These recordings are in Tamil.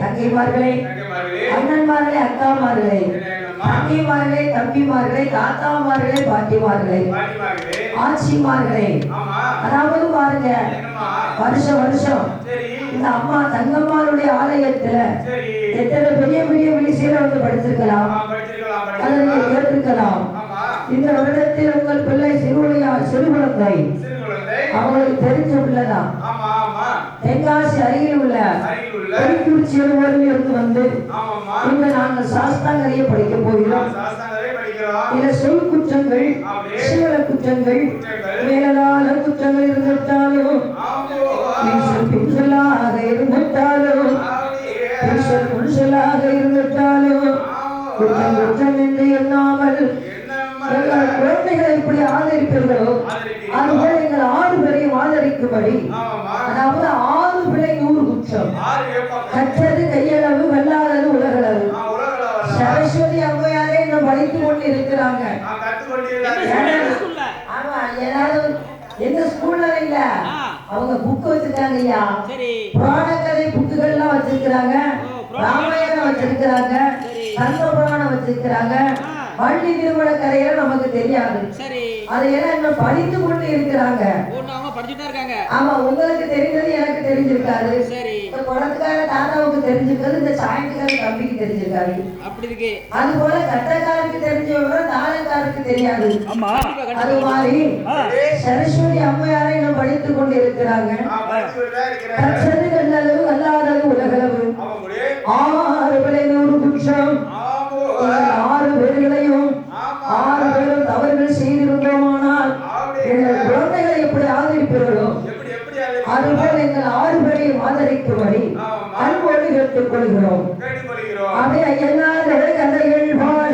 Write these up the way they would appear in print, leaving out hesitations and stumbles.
தங்கைமார்களே, அண்ணன்மார்களே, அக்காமார்களே, தங்கைமார்களே, தம்பிமார்களே, தாத்தாமார்களே, பாட்டிமார்களே, ஆட்சிமார்களே, அதாவது பாருங்க, வருஷம் வருஷம் இந்த அம்மா தங்கம்மாளுடைய ஆலயத்துல எத்தனை பெரிய பெரிய விழிசீரை வந்து படிச்சிருக்கலாம், அதை நீங்க கேட்டிருக்கலாம். இந்த வருடத்தில் உங்கள் பிள்ளை சிறுகுழந்தை அவங்களுக்கு தெரிஞ்ச பிள்ளைதான். தென்காசி அருகில் உள்ள குறிச்சி இருந்து வந்து இங்க நாங்கள் சாஸ்தாங்கரையை படிக்க போகிறோம். இல்ல சொல் குற்றங்கள், சிவல குற்றங்கள், மேலான குற்றங்கள் இருந்துட்டாலும், பின்சொல்லாக இருந்துட்டாலும், புன்சொல்லாக இருந்துட்டாலும், குற்றம் குற்றம் என்று எண்ணாமல் எங்கள் குழந்தைகளை இப்படி ஆதரிப்பீர்களோ அதுபோல எங்கள் 6 பேரையும் ஆதரிக்கும்படி, அதாவது 6 பிள்ளை 100 குற்றம், கற்றது கையளவு, வெல்லாதது உலகளவு. சரஸ்வதி அம்மையாரே இன்னும் படித்துக் கொண்டு இருக்கிறாங்க. ஆமா, ஏதாவது எந்த ஸ்கூல்ல இல்ல, அவங்க புக் வச்சிருக்காங்க ஐயா. புராண கதை புக்குகள்லாம் வச்சிருக்கிறாங்க, ராமாயணம் வச்சிருக்கிறாங்க, கந்த புராணம் வச்சிருக்கிறாங்க. பள்ளி திருமண கதைகள் நமக்கு தெரியாது, அதையெல்லாம் இன்னும் படித்து கொண்டு இருக்கிறாங்க. ஆமா, உங்களுக்கு தெரிஞ்சது எனக்கு தெரிஞ்சிருக்காரு, குளத்துக்கார தாத்தாவுக்கு தெரிஞ்சிருக்காரு, இந்த சாயத்துக்கார தம்பிக்கு தெரிஞ்சிருக்காரு. அது போல கட்டக்காருக்கு தெரிஞ்சவங்க தாளக்காருக்கு தெரியாது. அது மாதிரி சரஸ்வதி அம்மையாரை இன்னும் படித்துக் கொண்டு இருக்கிறாங்க. கற்றது கல்லளவு, கல்லாதது உலகளவு. 6 பிள்ளை 100 குற்றம். 6 பேர்களையும் 6 பேரும் தவறுகள் செய்திருந்தோமானால் எங்கள் குழந்தைகளை எப்படி ஆதரிப்பீர்களோ அதுபோல் எங்கள் 6 பேரையும் ஆதரிக்கும்படி அன்போடு கேட்டுக் கொள்கிறோம். அதை எல்லா கதைகள் பாட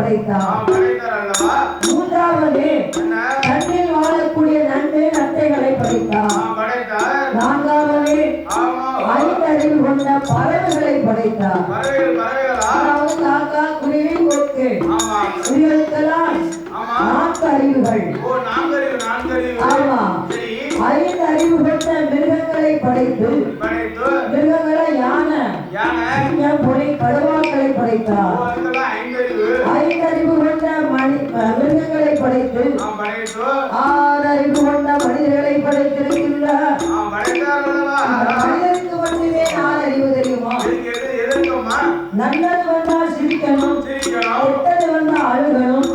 படைத்தார். படைத்தார் அல்லவா? மூன்றாவது தண்ணில் வாழக்கூடிய நன்மை நத்தைகளை படைத்தார். படைத்தார். நான்காவது ஐந்தறிவு கொண்ட பறவைகளை படைத்தார். அதாவது காக்கா, குருவி, கொக்கு இவைகளுக்கெல்லாம் நான்கு அறிவுகள். ஆமா, ஐந்து அறிவு கொண்ட மிருகங்களை படைத்து மிருகங்களை யானை, சிங்கம், புலி, கடுவாக்களை படைத்தார். ஐந்தறிவு கொண்ட மிருகங்களை படைத்து ஆறு அறிவு கொண்ட மனிதர்களை படைத்திருக்கின்றார். மனிதனுக்கு மட்டுமே நாலு அறிவு தெரியுமா? நல்லது வந்தால் சிரிக்கணும், கெட்டது வந்தால் அழுகணும்,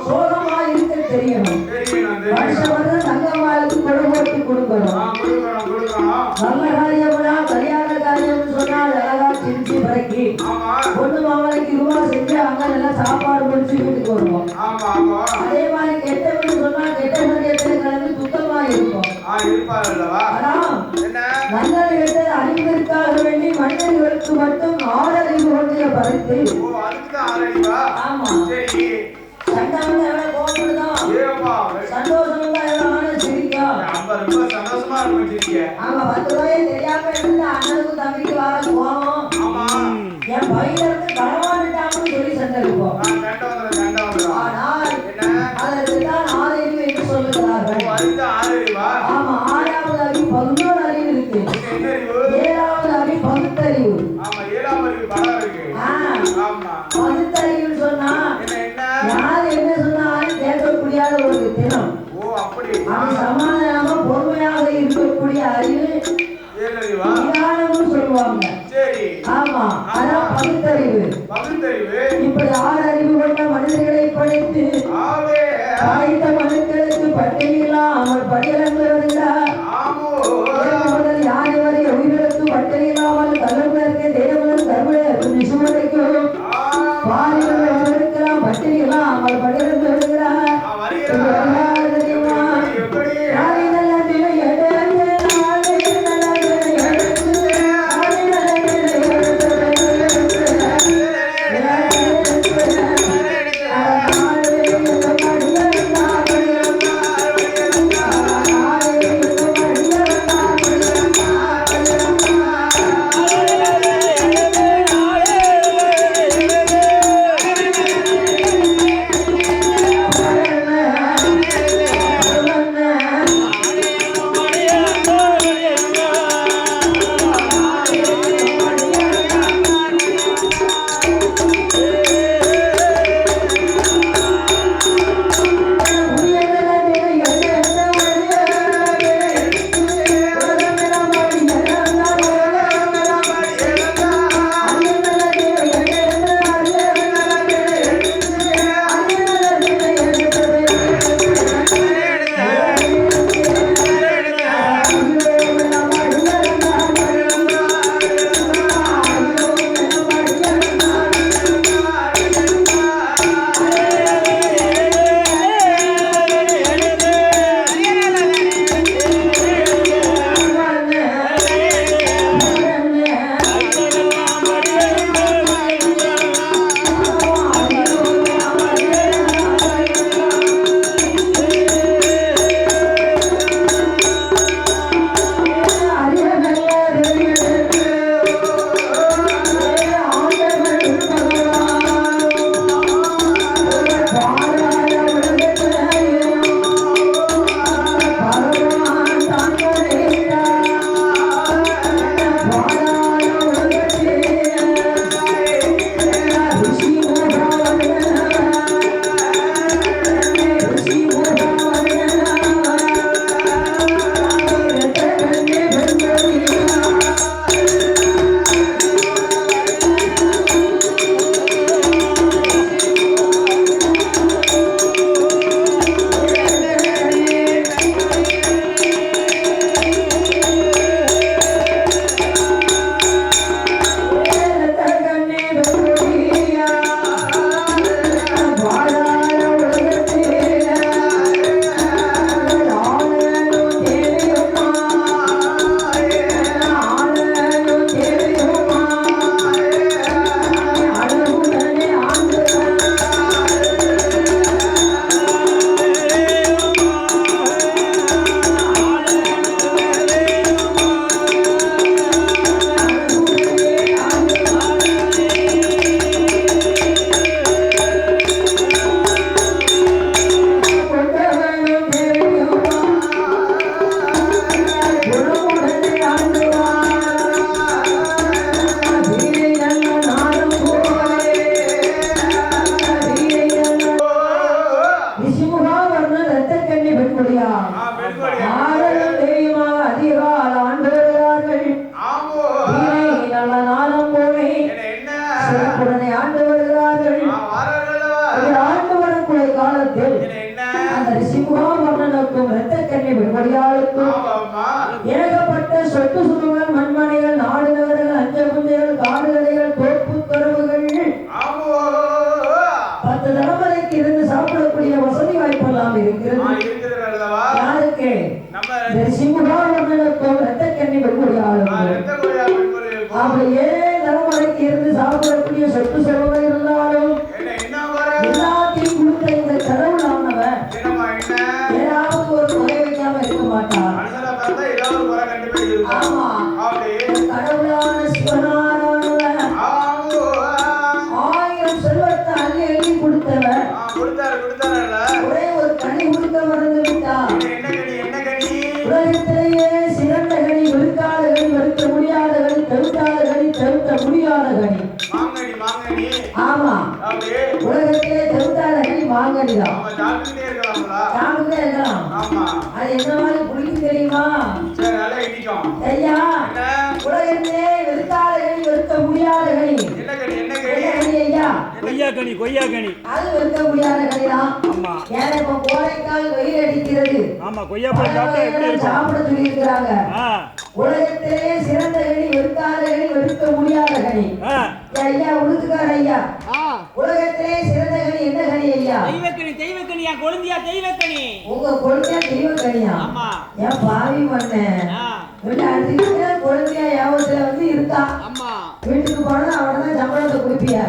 சோகமா இருக்க தெரியணும், வருஷம் வந்து தங்கம்மாளுக்கு கொடுபோட்டு கொடுக்கணும், நல்ல காரியம்னா கல்யாண காரியம் சொன்னால் அழகா சிரிச்சு பறக்கி பொண்ணு மாமலைக்கு ரூபா செஞ்சு அங்க நல்லா சாப்பாடு முடிச்சு வீட்டுக்கு வருவோம். அதே மாதிரி கெட்டவன்னு சொன்னா கெட்ட சரியத்துல கலந்து சுத்தமா இருக்கும். நல்லது கெட்டது அறிவதற்காக வேண்டி மனிதர்களுக்கு மட்டும் ஆறு அறிவு கொண்டு படைத்து. ஆமா, சண்டம் எவ்வளவு கோபப்படுதான், சந்தோஷம் தான் எவ்வளவு சிரிக்கும். ஆமா, 10 ரூபாயை தெரியாம இருந்தா அண்ணனுக்கு தம்பிக்கு வர கோபம், என் பையில இருந்து களவாண்டுட்டாங்கன்னு சொல்லி சண்டை இருக்கும். ஆனால் அதற்கு தான் ஆறு அறிவு என்று சொல்லுகிறார்கள். ஆமா, ஆறாவது அறிவு 11 அறிவு இருக்கு. ஏழாவது அறிவு பகுத்தறிவு. பகுத்தறிவுன்னு சொன்னா யாரு என்ன சொன்னாலும் கேட்கக்கூடியாத ஒரு தினம். அது சமாதானமா பொறுமையாக இருக்கக்கூடிய அறிவு நிதானம்னு சொல்லுவாங்க. ஆமா, அதான் பகுத்தறிவு. இப்படி ஆறு அறிவு கொண்ட மனிதர்களை படைத்து ரிஷிமுகா வர்ணன் ரத்த கண்ணி பெண்கொடியா ஆடலும் தெரியுமா அதிகால் ஆண்டு வருகிறார்கள் நல்ல நாளம் போலே சிறப்புடனே ஆண்டு வருகிறார்கள் ஆண்டு வரக்கூடிய காலத்தில் அந்த ரிஷிமுகா வர்ணனுக்கும் ரத்த கண்ணி பெண்கொடியாளுக்கும் ஏகப்பட்ட சொத்து சுகங்கள் மண்மனைகள் நாடு நகரங்கள் அஞ்ச குஞ்சைகள் காடுகளைகள் தோப்பு கருவுகள் 10 தலைமுறைக்கு இருந்து சாப்பிடக்கூடிய வசதி வாய்ப்பெல்லாம் இருக்கிறது. யாருக்கு? சிமுகா வர்ணனுக்கும் ரத்த கண்ணி பெண்கொடியாளுக்கும் அப்படி 7 தலைமுறைக்கு இருந்து சாப்பிடக்கூடிய சொத்து சுகங்கள் இருந்தாலும் எல்லாத்தையும் கொடுத்த இந்த கடவுளானவர் ஏதாவது ஒரு குறை வைக்காம இருக்க மாட்டார். ஆமா, கடவுளான சிவனானவர் 1000 செல்வத்தை அள்ளி அள்ளி கொடுத்தவர் ஒரே ஒரு கனி கொடுக்க மறந்து விட்டார். உலகத்திலேயே சிறந்த கனி, வெறுக்காத கனி, வெறுக்க முடியாத கனி, தவிர்க்காத கனி, தவிர்க்க முடியாத கனி. ஆமா, உலகத்திலே தவிர்க்காத கனி மாங்கனி தான். சாப்பிட்டே இருக்கலாம். அது என்ன மாதிரி புளிக்கும் தெரியுமா ஐயா? உலகத்திலே வெறுக்காத கனி, வெறுக்க முடியாத கனி ஐயா? கொய்யா கனி. அது வெறுக்க முடியாத கனி தான். ஏன்னா இப்ப கோடைக்கால் வெயில் அடிக்கிறது. சாப்பிட சொல்லி இருக்கிறாங்க. உலகத்திலேயே சிறந்த கனி, வெறுக்காத கனி, வெறுக்க முடியாத கனி ஐயா. உடுத்துக்கார ஐயா, உலகத்திலே சிறந்த கனி என்ன கனி ஐயா? தெய்வக்கனியா? கொழுந்தியா தெய்வக்கனி? உங்க கொழுந்தியா தெய்வக்கனியா? ஏன் பாவி பண்ணேன் கொழுந்தியா யாவத்துல வந்து இருக்கா. வீட்டுக்கு போனா அவனதான் சம்பளத்தை கொடுப்பியா?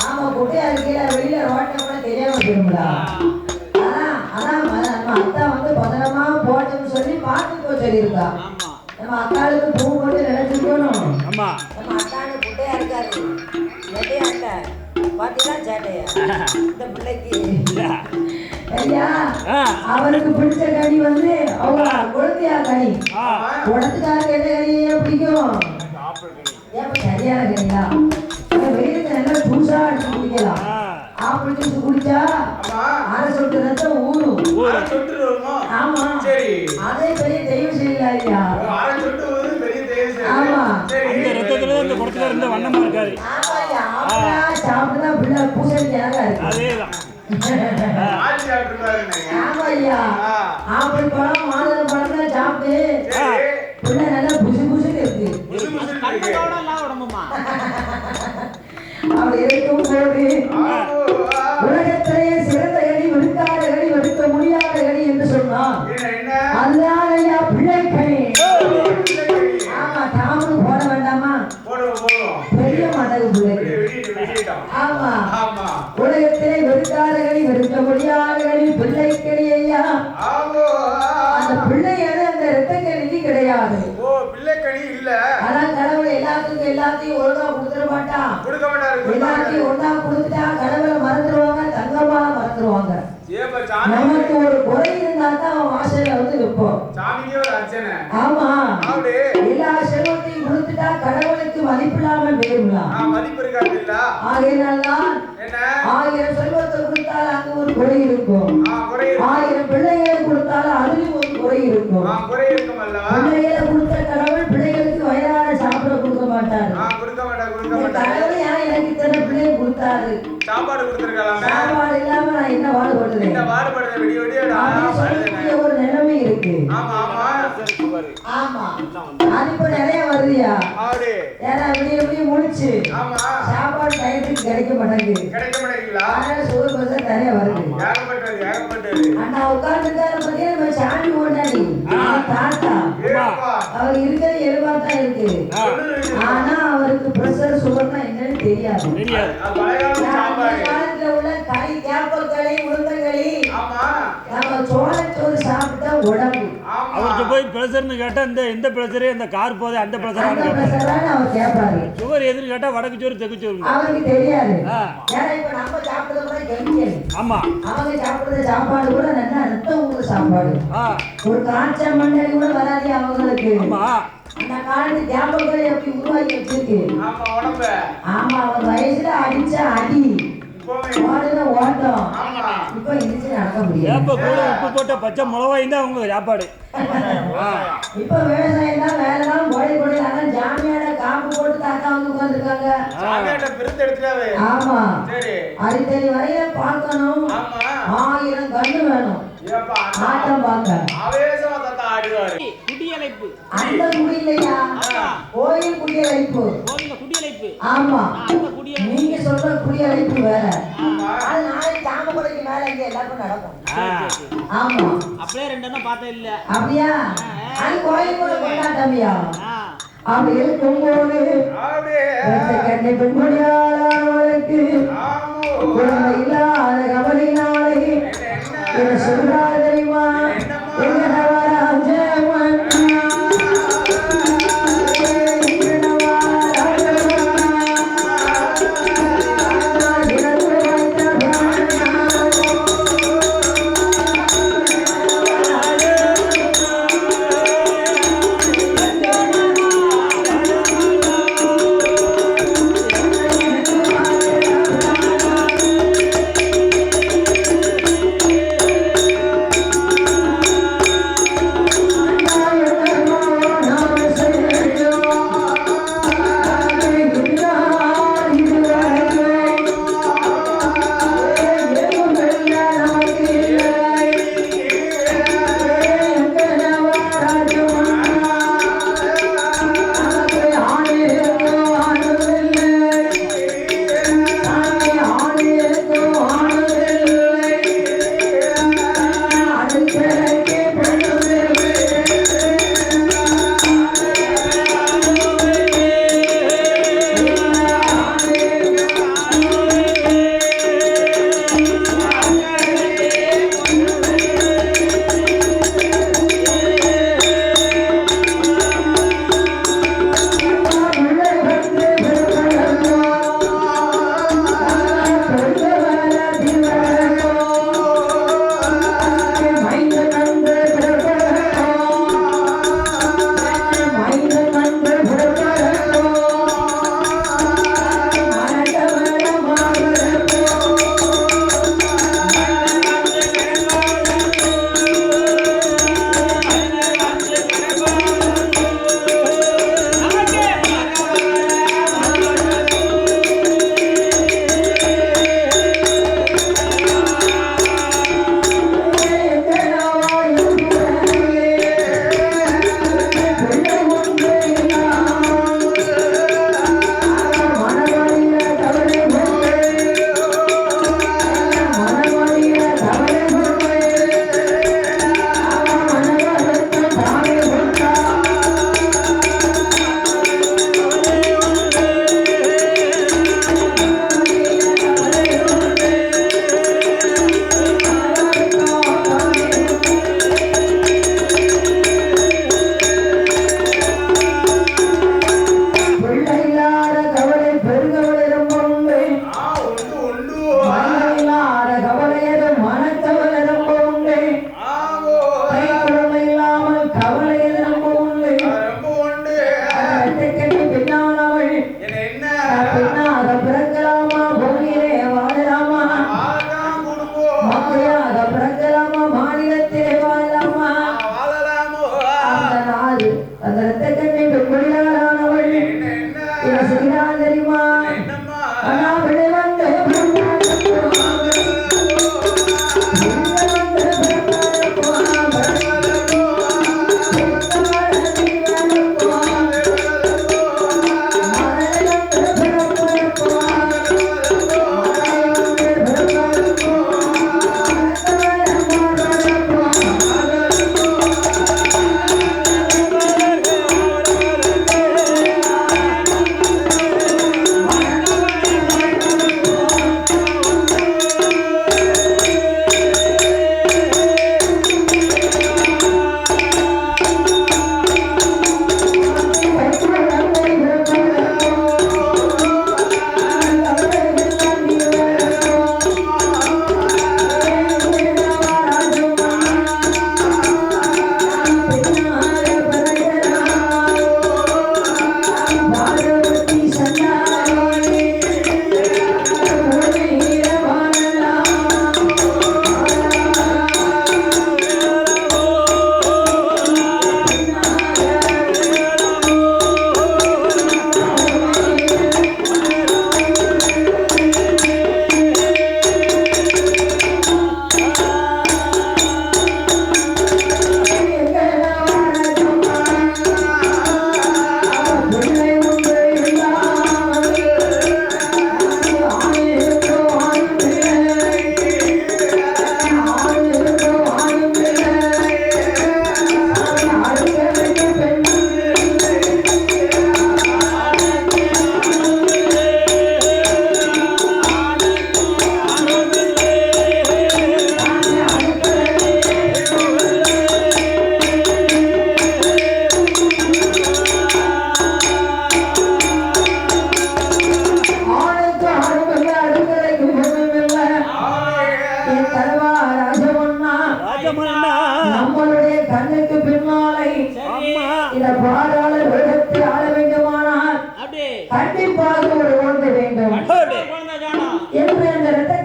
ஆமா, குட்டையா இருக்கீங்களா? வெளியில ரோட்டை கூட தெரியாம போயிருங்களா? அதான் நம்ம அத்தா வந்து பத்திரமா போட்டோம்னு சொல்லி பார்த்துக்கோ சொல்லியிருக்கா. நம்ம அக்காளுக்கு பூ போட்டு நினைச்சுக்கணும். நம்ம அக்கானு குட்டையா இருக்காரு, நெட்டையா இல்ல, பாத்தீங்களா சேட்டையா இந்த பிள்ளைக்கு ஐயா. அவருக்கு பிடிச்ச கனி வந்து அவங்க குழந்தையா கனி. குளத்துக்காருக்கு என்ன கனியா பிடிக்கும்? சரியான கனியா? வெயிலுக்கு நல்லா ஜூஸா அடிச்சு குடிக்கலாம். ஆப்பிள் ஜூஸ் குடிச்சா அரை சொட்டு ரத்தம் ஊறும். ஆமா, அதே பெரிய தெய்வம் செய்யல ஐயா. ஆமா, சாப்பிட்டுதான் பிள்ளை பூசணிக்காக இருக்கு. ஆமா ஐயா, ஆப்பிள் பழம் மாதுளை பழம் தான் சாப்பிட்டு பிள்ளை நல்லா புசு புசுன்னு இருக்கு. அப்படி இருக்கும் போது உலகத்திலேயே சிறந்த கனி, வெறுக்காத கனி, வெறுக்க முடியாத கனி என்று சொன்னான். அதுதான் ஐயா பிள்ளை கனி. ஆமா, தாமு போட வேண்டாமா? பெரிய மடகு பிள்ளைக்கு. ஆமா, உலகத்திலே வெறுக்காத கனி, வெறுக்க முடியாத கனி பிள்ளை கனி ஐயா. அந்த பிள்ளை அந்த ரத்த கனிக்கு கிடையாது. அதான் கடவுள் எல்லாத்தையும் ஒழுங்கா கொடுத்துட மாட்டான். எல்லாத்தையும் ஒண்ணா கொடுத்துட்டா கடவுளை மறந்துடுவாங்க, தங்கமா மறந்துடுவாங்க. நமக்கு ஒரு குறை இருந்தா தான் அவன் வாசல்ல வந்து நிற்போம். ஆமா, எல்லா செல்வத்தையும் கொடுத்துட்டா கடவுளுக்கு மதிப்பில்லாமல் போயிருங்களா? ஆகையினால்தான் 1000 செல்வத்தை கொடுத்தால் அங்கு ஒரு குறை இருக்கும். 1000 பிள்ளைகளை கொடுத்தாலும் அதுலயும் ஒரு குறை இருக்கும். பிள்ளைகளை கொடுத்த கடவுள் பிள்ளைகளுக்கு வயதான சாப்பிட கொடுக்க மாட்டாரு. கடவுள் ஏன் எனக்கு இத்தனை பிள்ளையை கொடுத்தாரு? சாப்பாடு இல்லாம நான் என்ன பாடுபடுறேன்? ஒரு நிலைமை இருக்கு. ஆமா, அது இப்ப நிறைய வருதுயா. ஏன்னா இப்படி முடிச்சு சாப்பாடு டயத்துக்கு கிடைக்க மாட்டேங்குது. சுகர் பிரஷர் நிறைய வருது. அண்ணா உட்கார்ந்துருக்காரு பத்தியா, சாமி கொண்டாடி தாத்தா அவர் இருக்கிறது 70 தான் இருக்கு. ஆனா அவருக்கு பிரஷர் சுகர்னா என்னன்னு தெரியாது. காலத்துல உள்ள களி, கேப்பக்களி, உளுந்தங்களி, நம்ம சோளச்சோறு சாப்பிட்டா உடம்பு. அவருக்கு போய் பிரஷர்னு கேட்டா இந்த பிரஷரே இந்த கார் போதே அந்த பிரஷர் அவர் கேட்பாரு. சுகர் எதுன்னு கேட்டா வடக்கு சோறு தெற்கு சோறு அவருக்கு தெரியாது. ஏன்னா இப்ப நம்ம சாப்பிடுறது கூட கெமிக்கல். ஆமா, அவங்க சாப்பிடுற சாப்பாடு கூட நல்லா ரத்தம் ஊற சாப்பாடு. ஒரு காய்ச்சல் மண்டலி கூட வராது அவங்களுக்கு. அந்த காலத்து கேப்பக்களை எப்படி உருவாக்கி வச்சிருக்கு. ஆமா, அவர் வயசுல அடிச்ச அடி பார்த்தோம். இப்ப எந்திரிச்சு நடக்க முடியாது. வேப்ப கூட உப்பு போட்ட பச்சை மிளகாயும் தான் அவங்க சாப்பாடு. இப்ப விவசாயம் தான் வேலைதான் கோழி கொடியில ஜாமியாட காப்பு போட்டு தாத்தா வந்து உட்கார்ந்துருக்காங்க. ஆமா அடித்தடி வரையில பார்க்கணும். 1000 கண்ணு வேணும் ஆட்டம் பார்க்க. குடியலைப்பு அந்த குடி இல்லையா, கோயில் குடியழைப்பு. கோவில குடியலைப்பு. ஆமா அந்த குடியலைப்பு நீங்க சொல்ற குடியழைப்பு வேற. அது நாளைக்கு தாமக்குடிக்கு மேல இங்க எல்லாருக்கும் நடக்கும். ஆமா அப்படியே ரெண்டு பார்த்தே இல்ல. அப்படியா? அது கோயில் கூட கொண்டாட்டமியா? ஆ அப்படி இருக்கும்போது கண்ணை பெண்மணியாளருக்கு குழந்தை இல்லாத கவலையினாலே என்ன சொல்றா தெரியுமா? எங்க நவராஜமன்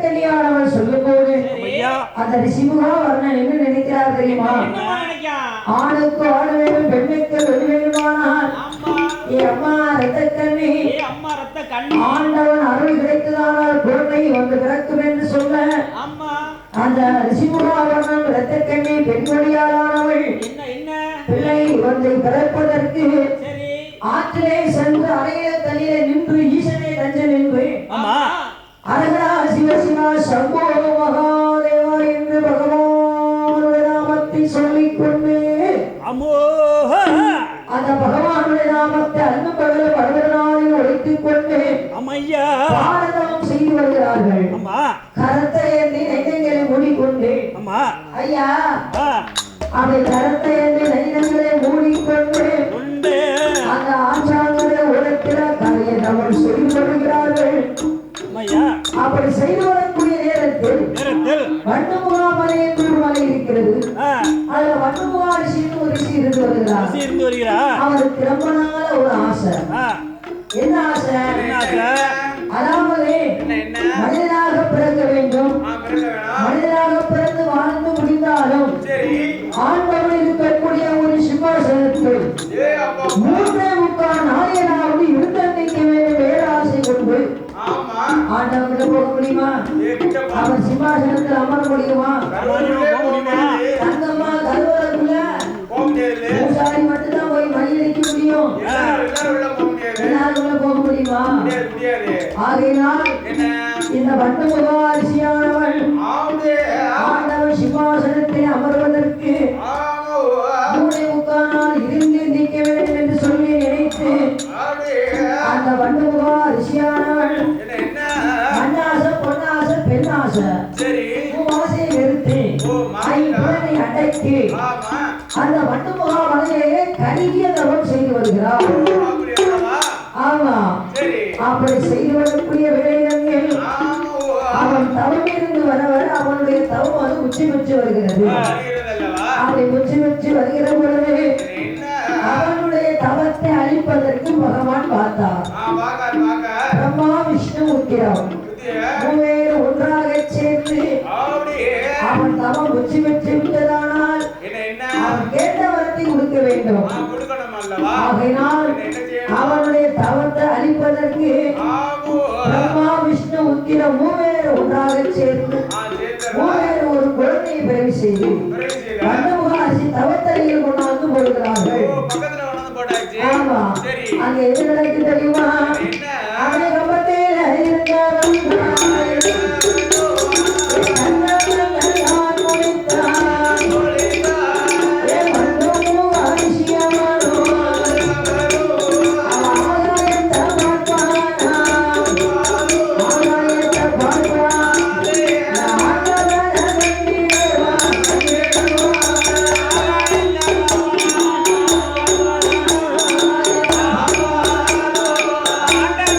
ரத்தக்கண்ணியானவள் சொல்லும் போது ஐயா அந்த ரிஷிமுகா வர்ணன் என்ன நினைக்கிறார் தெரியுமா? என்னம்மா நினைக்கான்? ஆணுக்கு ஆண் வேணும், பெண்ணுக்கு பெண் வேணுமானால் ஆமா. ஏ அம்மா ரத்தக்கண்ணி, ஏ அம்மா ரத்த கண்ணி. ஆண்டவன் அருள் கிடைத்ததானால் குழந்தை வந்து பிறக்கும் என்று சொன்ன ஆமா. அந்த ரிஷிமுகா வர்ணன் ரத்தக்கண்ணி பெண்மொழியாளானவள் என்ன என்ன? பிள்ளை வந்து பிறப்பதற்கு சரி. ஆற்றிலே சென்று அறையில தண்ணியிலே நின்று ஈசனை தஞ்சம் நின்று ஆமா அரகரா சிவசிவா சம்போ மகாதேவா என்று பகவானுடைய நாமத்தை சொல்லிக் கொண்டு அம்மோ அந்த பகவானுடைய நாமத்தை அன்பு பகல் பருவநாளில் ஒழித்துக் கொண்டு அம்மையா பாரதம் செய்து வருகிறார்கள். அம்மா கரத்தை ஏந்தி நெஞ்சங்களை மூடிக்கொண்டு அம்மா ஐயா ஆ அப்படி கரத்தை ஏந்தி நெஞ்சங்களை மூடிக்கொண்டு உண்டு அந்த ஆச்சாரிய உலகத்தில கலையை அவள் சொல்லிக் கொள்கிறார்கள். அம்மையா அப்படி செய்து வரக்கூடிய நேரத்தில் நேரத்தில் வண்ணமுகா மலை என்று ஒரு மலை இருக்கிறது. ஆ அதுல வண்ணமுகா ரிஷின்னு ஒரு ரிஷி இருந்து வருகிறார். பசி இருந்து வருகிறா அவருக்கு ரொம்ப நாள ஒரு ஆசை. ஆ என்ன ஆசை? என்ன ஆசை? அதாவது என்ன? மனிதனாக பிறக்க வேண்டும். மனிதனாக பிறந்து வாழ்ந்து முடிந்தாலும் ஆண்டவன் இருக்கக்கூடிய ஒரு சிம்மாசனத்தில் 3.25 நாளையனாவது இருந்தன்னைக்க வேண்டும் வேற ஆசை கொண்டு ஆண்டவன் கிட்ட போக முடியுமா? அவன் சிம்மாசனத்தில் அமர முடியுமா? தங்கம்மா கருவறைக்குள்ள பூசாரி மட்டும்தான் போய் மணியடிக்க முடியும். எல்லாருக்குள்ள போக முடியுமா? ஆகையினால் இந்த வண்ணமுகா ரிஷியானவள் ஆண்டவன் சிம்மாசனத்தில் அமர்வதற்கு 3.25 நாள் இருந்து நிற்க வேண்டும் என்று சொல்லி நினைத்து அந்த வண்ணமுகா ரிஷியானவள் மண்ணாசை பொன்னாசை பெண்ணாசை ஆசையை நிறுத்தி ஐம்புலனை அடக்கி அந்த வண்ணமுகா மலையிலே கருகிய தவம் செய்து வருகிறார். ஆமா அப்படி செய்து வரக்கூடிய வேலைகள் அவன் தவம் இருந்து வரவர் அவனுடைய தவம் அது உச்சி பெற்று வருகிறது. அப்படி உச்சி பெற்று வருகிற பொழுது அவனுடைய தவத்தை அழிப்பதற்கு பகவான் பார்த்தார். பிரம்மா விஷ்ணு உக்கிரம் மூவேறு ஒன்றாக சேர்ந்து அவன் தவம் உச்சி பெற்று விட்டதானால் அவன் கேட்ட வரத்தை கொடுக்க வேண்டும். ஆகையினால் அவனுடைய தவத்தை அழிப்பதற்கு பிரம்மா விஷ்ணு உக்கிரம் மூவேறு ஒன்றாக சேர்ந்து மூவேறு ஒரு குழந்தையை பிறவி செய்து வண்ணமுகாசி தவத்தலையில் கொண்டாந்து போடுகிறார்கள். ஆமா அங்க எது நடக்கு தெரியுமா? அவனை கம்பத்தில் இருந்தார் ஆண்டவன்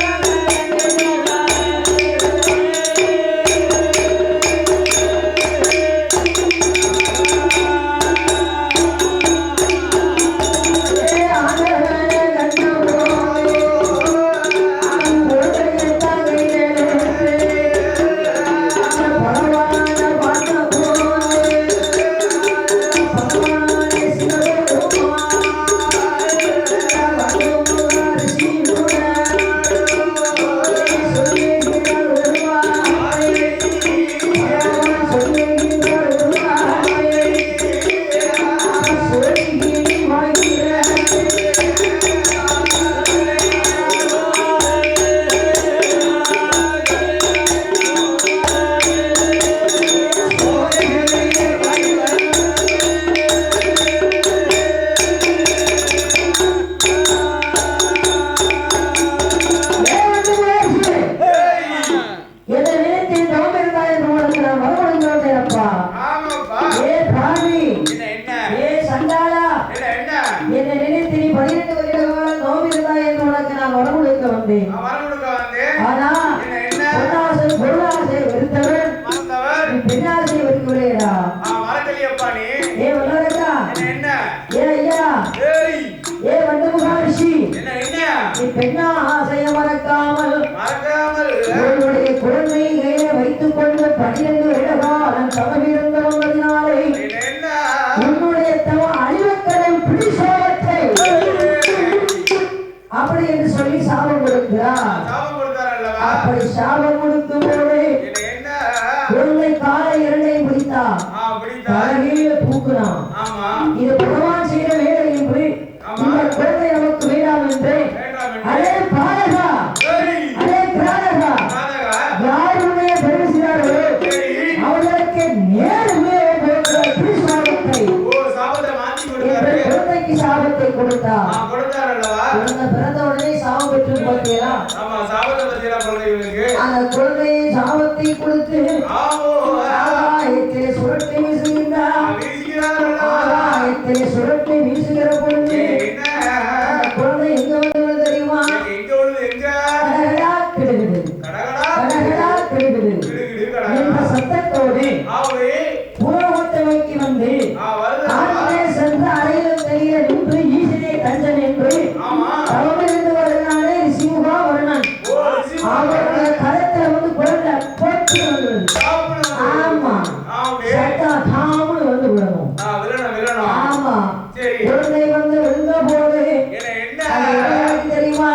12 வருடகாலம் தவமிருந்தவதினாலே உன்னுடைய தவ அழிவக்கரை பிடிசோகத்தை அப்படி என்று சொல்லி சாபம் கொடுக்கிறார். அப்படி சாபம் கொடுக்கும் போது உன்னை காலை இரண்டையும் பிடித்தான், தலைகீழ தூக்குனான். இது பகவான் செய்த வேலை என்று இந்த குழந்தை நமக்கு வேண்டாம் என்று அதே பாலகா அதே கிராதகா யார் உண்மையை பெருசினார்களோ அவர்களுக்கு நேருமே பிடிசாபத்தை குழந்தைக்கு சாபத்தை கொடுத்தார். குழந்தை பிறந்த உடனே சாபம் பெற்று பார்த்தீங்களா? அந்த குழந்தையை சாபத்தை கொடுத்து ஆகாயத்திலே சுரட்டை வீசுகின்றார். ஆகாயத்திலே சுரட்டை வீசுகிற பொழுது அந்த குழந்தை எங்க வந்து தெரியுமா? கடகடா கிடுகிடு கடகடா கிடுகிடு என்ற சத்தத்தோடு பூலோகத்தை நோக்கி வந்து ஆண்களே சென்று அறையில் தெரிய நின்று ஈசனே கஞ்சன் என்று தவமிருந்து வருகிறானே ரிஷிமுகா வருணன் அவருடைய கரத்துல வந்து குழந்தை போட்டு வந்துடுது. ஆமா சட்டா தாமுன்னு வந்து விடணும். ஆமா குழந்தை வந்து விழுந்த போது தெரியுமா?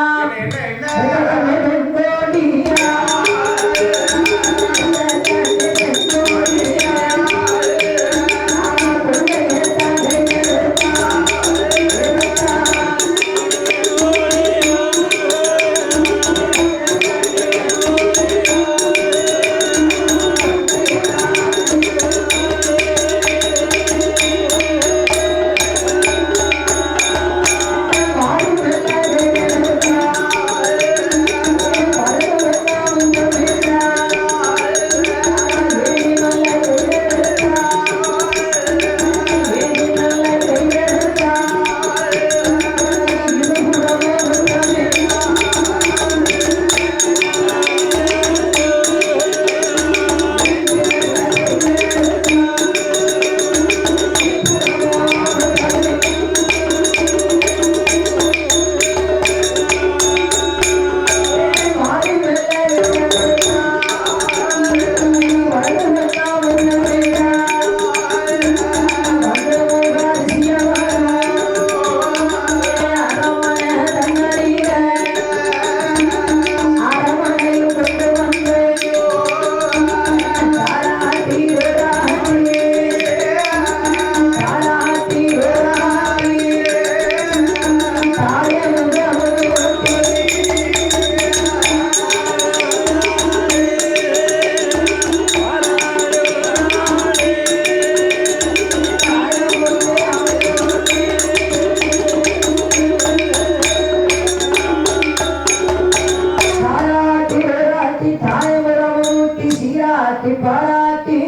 பாராட்டி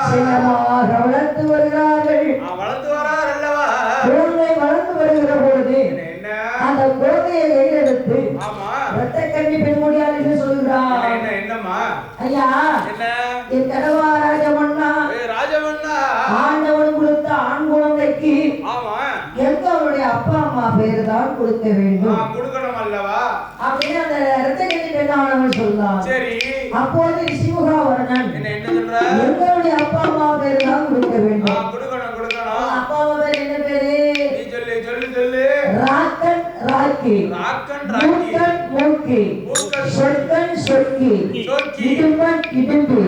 செல்லமாக வளர்த்து வருகிறார்கள். குழந்தை வளர்ந்து வருகிற பொழுது அந்த குழந்தையை கையெடுத்து ரத்த கண்ணி பெண்மொழியால் என்று சொல்கிறார். ஐயா என் கனவா ராஜமன்னா ஆண்டவன் கொடுத்த ஆண் குழந்தைக்கு எங்களுடைய அப்பா அம்மா பேரு தான் கொடுக்க வேண்டும் அப்படின்னு அந்த ரத்த கண்ணி பெண்ணானவன் சொல்றான். அப்போது ரிஷிமுகா வர்ணன் எங்களுடைய அப்பா அம்மா பேரு தான் கொடுக்க வேண்டும். அப்பா அம்மா பேர் என்ன பேரு? ராக்கன் ராக்கி, மூக்கன் மூக்கி, சொற்கன் சொற்கி, இடும்பன் இடும்பி,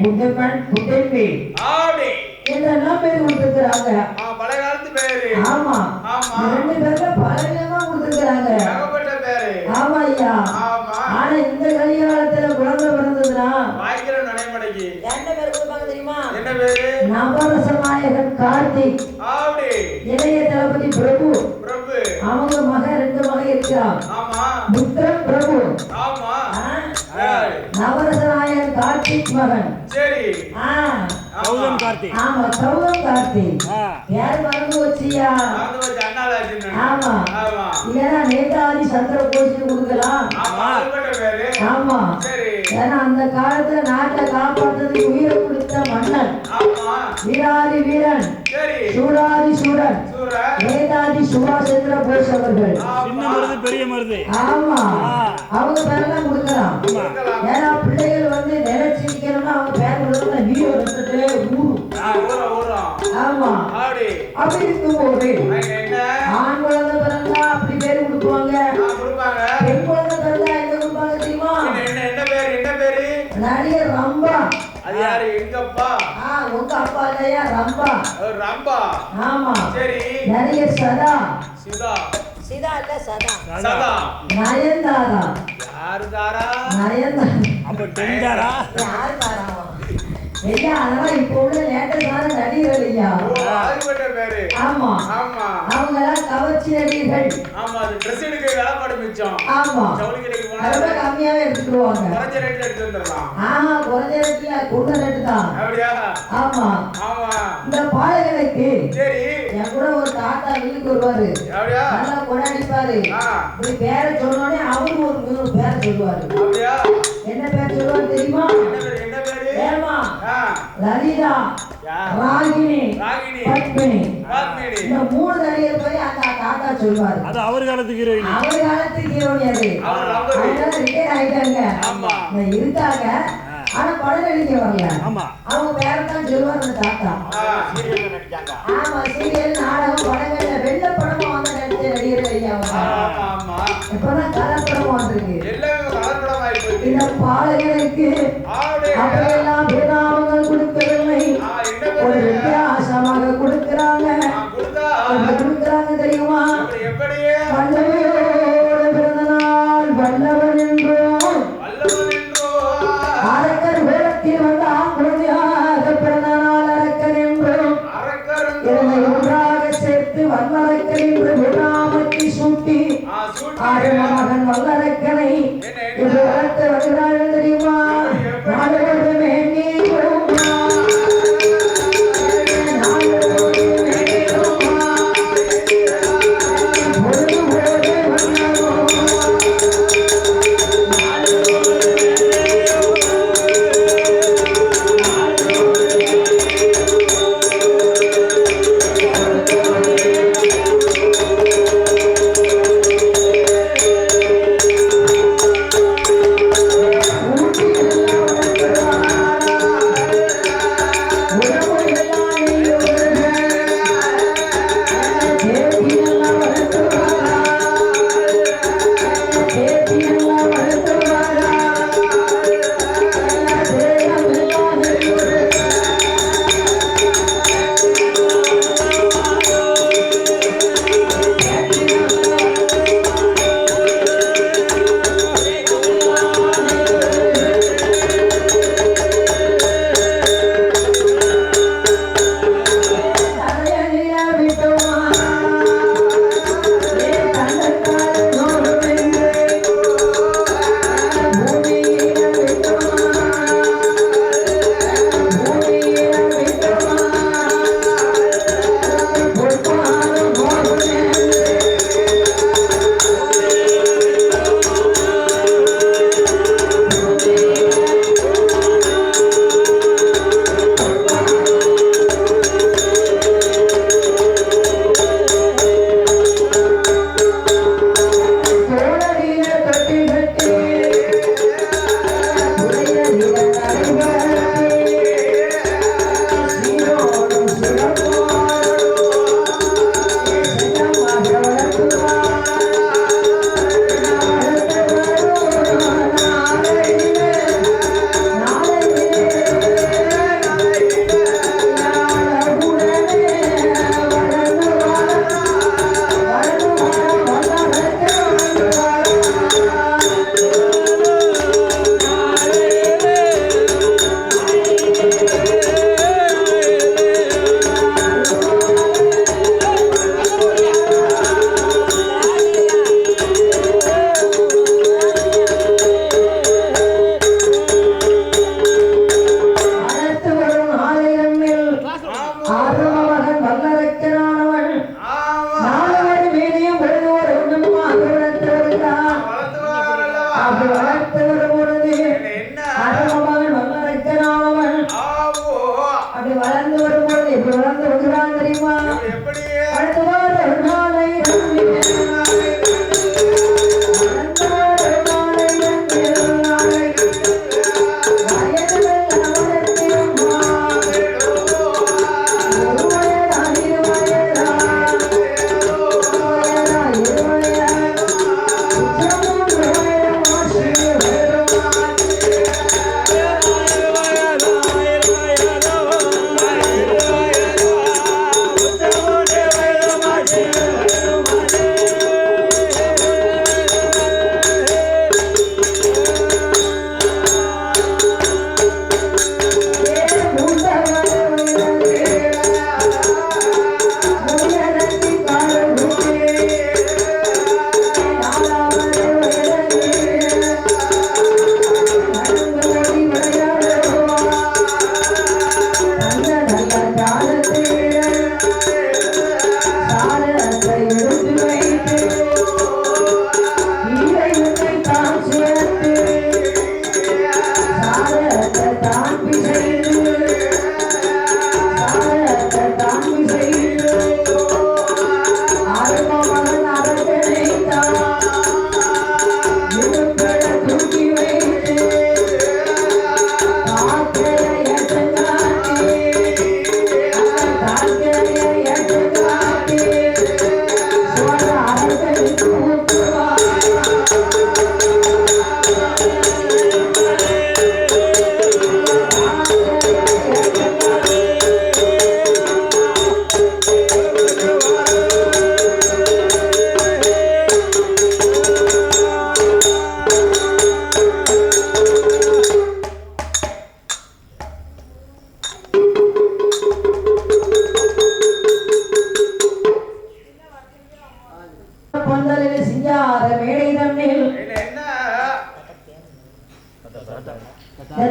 புதுமன் புதும்பி என்றெல்லாம் பேர் கொடுத்திருக்கிறாங்க. ஆமா ரெண்டு பேர்ல பலவிதமா கொடுத்திருக்கிறாங்க. ஆமா ஐயா. ஆனா இந்த கலிகாலத்துல குழந்தை பிறந்ததுன்னா என்ன பேர் கொடுப்பாங்க தெரியுமா? நவரசநாயகன் கார்த்திக், இளைய தளபதி பிரபு, அவங்க மகன் ரெண்டு மகன் இருக்கிறான். புத்திரன் பிரபு, நவரசநாயகன் கார்த்திக் மகன். சௌதம் கார்த்திக். ஆமா சௌதம் கார்த்திக். யார் மறந்து வச்சியா? ஆமா இல்லைன்னா நேதாஜி சந்திர போஸ் கொடுக்கலாம். ஆமா ஏன்னா அந்த காலத்துல நாட்டை காப்பாற்றுறதுக்கு உயிரை கொடுத்த மன்னன் வீராதி வீரன் சூராதி சூரன் நேதாஜி சுபாஷ் சந்திர போஸ் அவர்கள். பெரிய மருது. ஆமா அவங்க பேரெல்லாம் கொடுக்கலாம். ஏன்னா பிள்ளைகள் வந்து நிலைச்சிருக்கிற அப்படி இருக்கும்போது ஆண் குழந்தை பிறந்தா அப்படி பேரு கொடுப்பாங்க, பெண் குழந்தை பிறந்தா என்ன கொடுப்பாங்க தெரியுமா? நடிகர் ரம்பா. அது யாரு? எங்கப்பா? உங்க அப்பா இல்லையா? ரம்பா. ரம்பா. ஆமா. சரி. நடிகர் சதா. சிதா. சிதா இல்ல சதா. சதா. நயன்தாரா. யாரு தாரா? நயன்தாரா. அப்ப டென்டாரா? யாரு தாரா? ஐயா அதெல்லாம் இப்போ உள்ள லேட்டஸ்டான நடிகர்கள் ஐயா. அதுபட்ட பேரு. ஆமா. ஆமா. அவங்க எல்லாம் கவர்ச்சி நடிகர்கள். ஆமா, அது Dress எடுக்க வேலைப்பாடு மிச்சம். ஆமா. ஜவுளி கடைக்கு போனா ரொம்ப கம்மியாவே எடுத்துக்குவாங்க. குறைஞ்ச ரேட்ல எடுத்து வந்துடலாம். குறைஞ்ச ரேட்ல கூடுதல் ரேட்டு தான். அப்படியா? ஆமா. ஆமா. இந்த பாலகனுக்கு சரி. என் கூட ஒரு தாத்தா வீட்டுக்கு வருவாரு. அப்படியா? நல்லா கொண்டாடிப்பாரு. இப்படி பேரை சொன்னோடனே அவரு ஒரு பேரை சொல்லுவாரு. அப்படியா? என்ன பேர் சொல்லுவாரு தெரியுமா? என்ன பேரு? ஏமா லலிதா, ராகினி, பத்மினி. இந்த மூணு நடிகர் போய் அந்த தாத்தா சொல்லுவாரு. அது அவர் காலத்துக்கு ஹீரோயின். அவர் காலத்துக்கு ஹீரோயின் அது. அவங்க ரிட்டையர் ஆயிட்டாங்க. இருக்காங்க. ஆனா படம் நடிக்க வரல. அவங்க பேரத்தான் சொல்லுவார் அந்த தாத்தா. ஆமா, சீரியல், நாடகம், படங்கள்ல வெள்ள படமா வந்து நடிச்ச நடிகர்கள் ஐயா. இப்பதான் கலர் படமா வந்திருக்கு. இந்த பாலகனுக்கு அப்படியெல்லாம் பேராமங்கள் கொடுக்கவில்லை, ஒரு வித்தியாசமாக கொடுக்கிறாங்க. தெரியுமா? வல்லவனோடு பிறந்த நாள் வல்லவன் என்றோம், அரக்கர் வேடத்தில் வந்த ஆங்குழந்தையாக பிறந்த நாள் அரக்கன் என்றோம், இதனை ஒன்றாக சேர்த்து வல்லரக்கன் என்று விடாமத்தை சூட்டி மகன் வல்லரக்கனை என்று வளர்த்து வருகிறார்கள். தெரியுமா? நாடகமே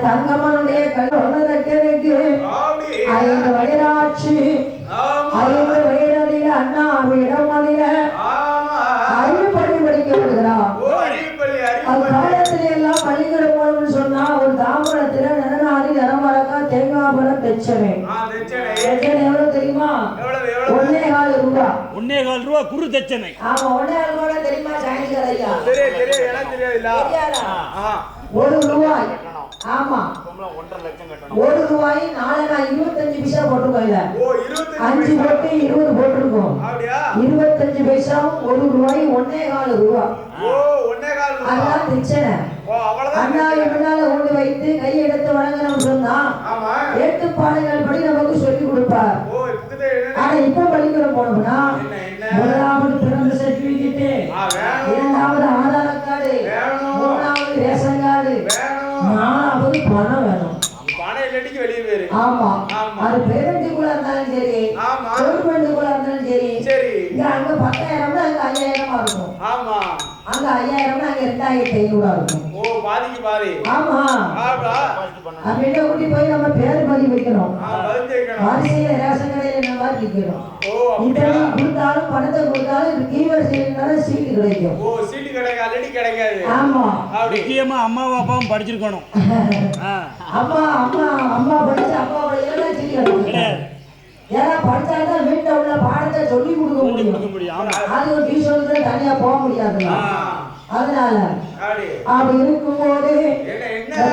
தங்கமனுடைய கல்வதற்கு 5 வயதாச்சு. 5 வயதில் அண்ணா இடமதில அறிவுப்பள்ளி படிக்க வருகிறார். அக்காலத்தில எல்லாம் பள்ளிக்கூடம் போகணும்னு சொன்னா ஒரு தாம்பரத்துல நரநாதி நரமரக்கா தேங்காய் பழம் தெச்சனை. எவ்வளவு தெரியுமா? 1.25 ரூபாய். 1.25 ரூபாய் குரு தட்சணை. ஆமா 1.25 ரூபாய் தெரியுமா? சயின்ஸ் கதையா? தெரியும் எனக்கு தெரியாதுல. 1 ரூபாய். ஆமா 1 ரூபாய் 25 பைசா போட்டுருக்கோம். 5 போட்டு 20 போட்டிருக்கோம். 25 பைசா 1 ரூபாய் 1.25 ரூபாய். அதான் பிரச்சனை. அண்ணாவை முன்னால கொண்டு வைத்து கையெடுத்து வணங்கணும் சொன்னா ஏட்டுப்பாடுகள் படி நமக்கு சொல்லி கொடுப்பார். ஆனா இப்ப பள்ளிக்கூடம் போனோம்னா முதலாவது பிறந்த சர்டிபிகேட், 2வது ஆதார் கார்டு, 3வது ரேஷன் கார்டு, 4வது பணம் வேணும். ஆமா அது பேரண்டிக்குள்ள இருந்தாலும் சரி, கவர்மெண்ட்டுக்குள்ள இருந்தாலும் சரி. அங்க 10,000 அங்க 5,000 இருக்கும். அங்க 5,000 அங்க 2,500 இருக்கும். ஆமா அப்படின்னா கூட்டி போய் நம்ம பேர் பதிவு வைக்கணும். வரிசையில ரேஷன் கடையில நம்ம நிக்கணும். இதெல்லாம் கொடுத்தாலும் பணத்தை கொடுத்தாலும் கீவரிசையில சீட்டு கிடைக்கும். ஆமா முக்கியமா அம்மாவும் அப்பாவும் படிச்சிருக்கணும். அம்மா படிச்சு அப்பாவோட எல்லாம் சீட்டு கிடைக்கும். ஏன்னா படிச்சாதான் வீட்டுல உள்ள பாடத்தை சொல்லி கொடுக்க முடியும். அது ஒரு டியூஷனுக்கு தனியா போக முடியாது. அதனால அப்படி இருக்கும்போது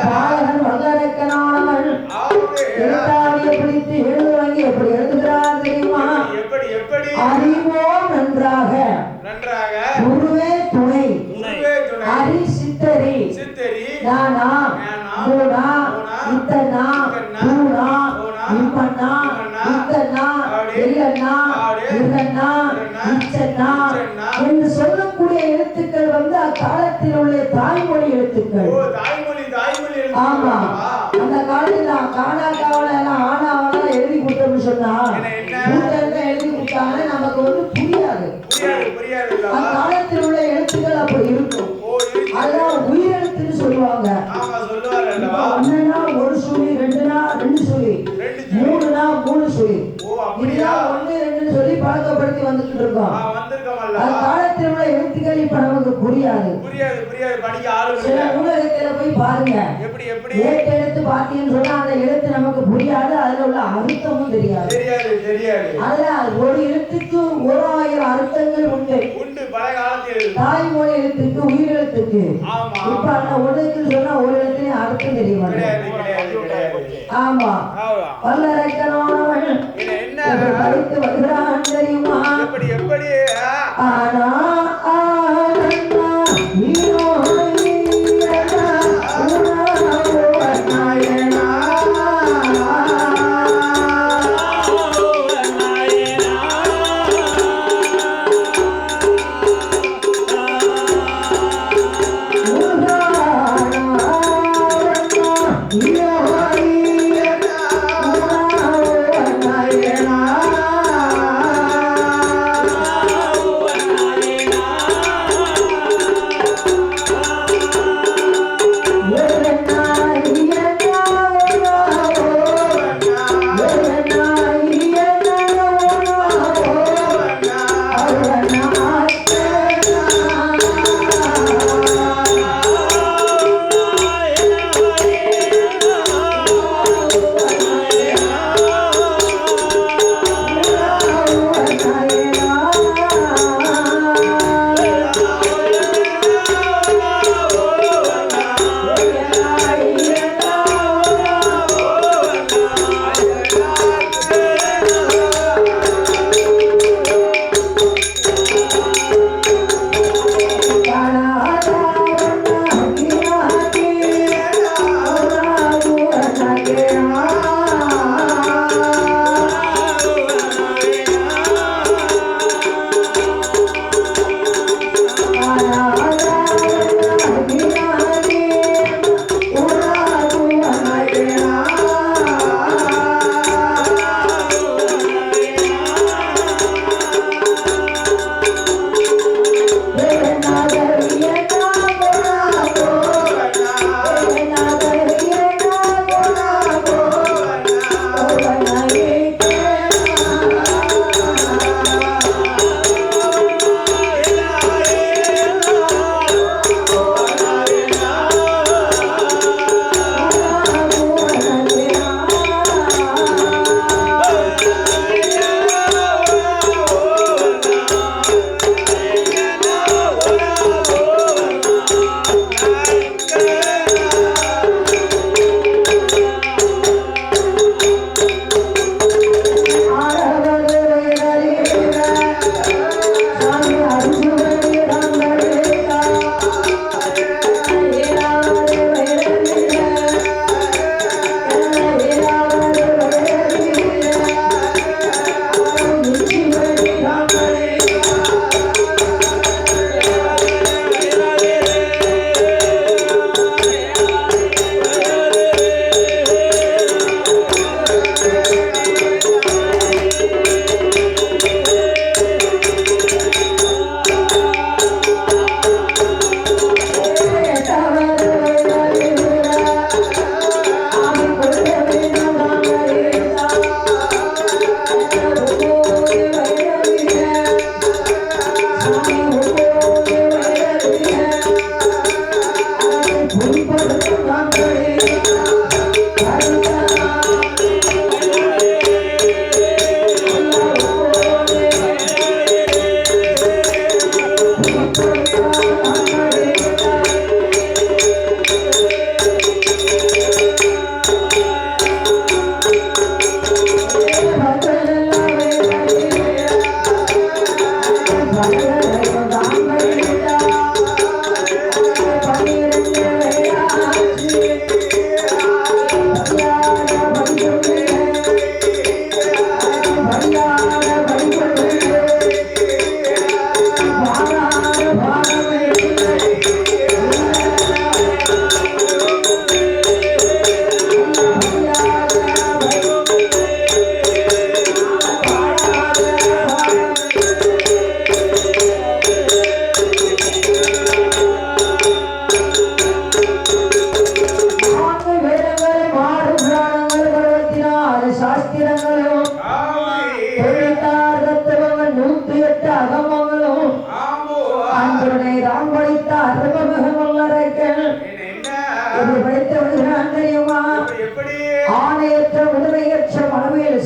பாலகன் வல்லரக்கனானவன் எழுத்தாவியை பிடித்து எழுதுவாங்கி எப்படி எழுதுகிறார் தெரியுமா? அறிவோம் நன்றாக குருவே துணை அரி சித்தரி நானா மூனா இத்தனா பூனா இம்மண்ணா இத்தனா இல்லன்னா இல்லன்னா இச்சன்னா என்று சொல்லக்கூடிய எழுத்துக்கள் வந்து அக்காலத்தில் உள்ள தாய்மொழி எழுத்துக்கள். ஆமா அந்த காலத்துல காணா காவல ஆனாவெல்லாம் எழுதி கொடுத்தோம்னு சொன்னா எழுதி கொடுத்தாங்க நமக்கு வந்து புரியாது. அக்காலத்தில் உள்ள எழுத்துக்கள் அப்படி இருக்கும். அதான் உயிரெழுத்துன்னு சொல்லுவாங்க. ஒண்ணுனா 1 சுழி, 2னா 2 சுழி, 3னா 3 சுழி. இதெல்லாம் 1 2 சொல்லி பழக்கப்படுத்தி வந்துட்டு இருக்கோம். காலத்தில் உள்ள எழுத்துக்கள் இப்ப நமக்கு புரியாது. சில நூலகத்துல போய் பாருங்க, ஏட்டு எழுத்து பார்த்தீங்கன்னு சொன்னா அந்த எழுத்து நமக்கு புரியாது. அதுல உள்ள அர்த்தமும் தெரியாது. அதனால ஒரு எழுத்துக்கு 1000 அர்த்தங்கள் உண்டு. தாய்மொழி எழுத்துக்கு உயிரெழுத்துக்கு இப்ப அந்த ஒன்றுக்கு சொன்னா ஒரு எழுத்துலயும் அர்த்தம் தெரிய மாட்டேங்குது. ஆமா வல்லரக்கனானவன் படித்து வருகிறான் தெரியுமா? ஆனா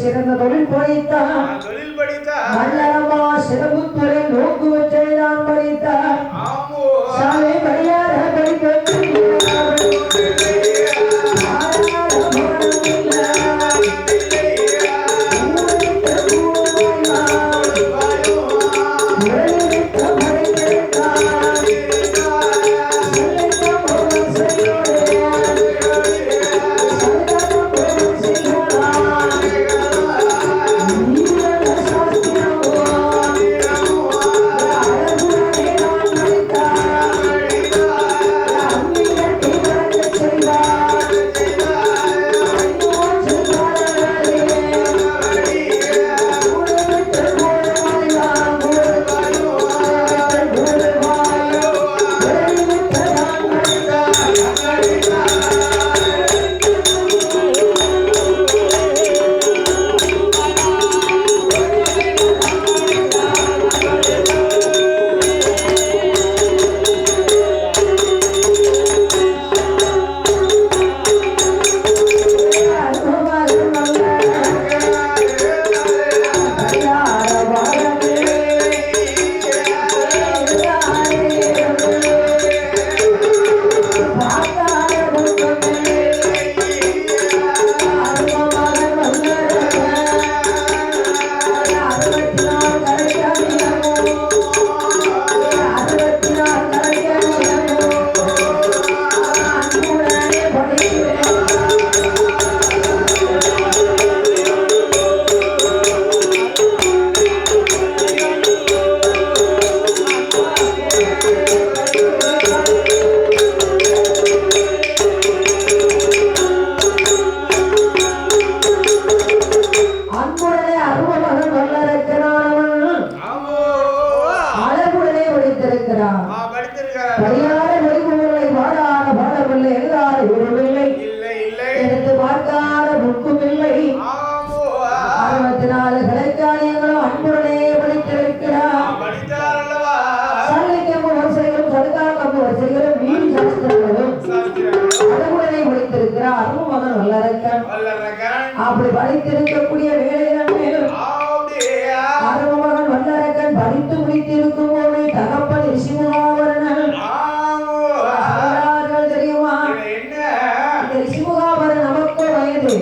சிறந்த தொழில் படித்தான் தொழில் படித்தார் மல்லரமா சிறப்புத்துறை நோக்கு வச்சை நான் படித்தார் ஆமோ சாலை படியார படிப்பேன் அப்படி படித்திருக்கக்கூடிய வேலைகள் அருமகன் வல்லரக்கன் படித்து முடித்திருக்கும் போது தகப்பன் ரிஷிமுகாபரணன் தெரியுமா? இந்த ரிஷிமுகாபரணன் நமக்கோ வயது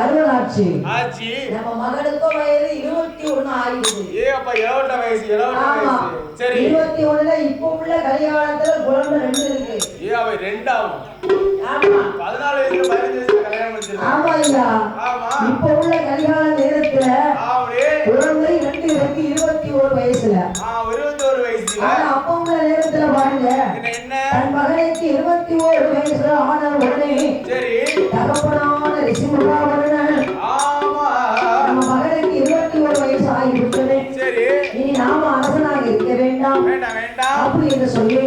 அருளாட்சி நம்ம மகனுக்கோ வயது 21 ஆகிடுது. 21ல இப்ப உள்ள கல்யாணத்துல குழந்தை 2 இருக்கு. ஆமா ஐயா, இப்ப உள்ள கல்யாண நேரத்துல குழந்தை 2 இருக்கு 21 வயசுல. ஆனா அப்ப உள்ள நேரத்துல பாருங்க, தன் மகனுக்கு 21 வயசுல ஆன உடனே தகப்பனான ரிஷிமுகாபரணன் நம்ம மகனுக்கு 21 வயசு ஆகிவிட்டது, இனி நாம அரசனாக இருக்க வேண்டாம் அப்படி என்று சொல்லி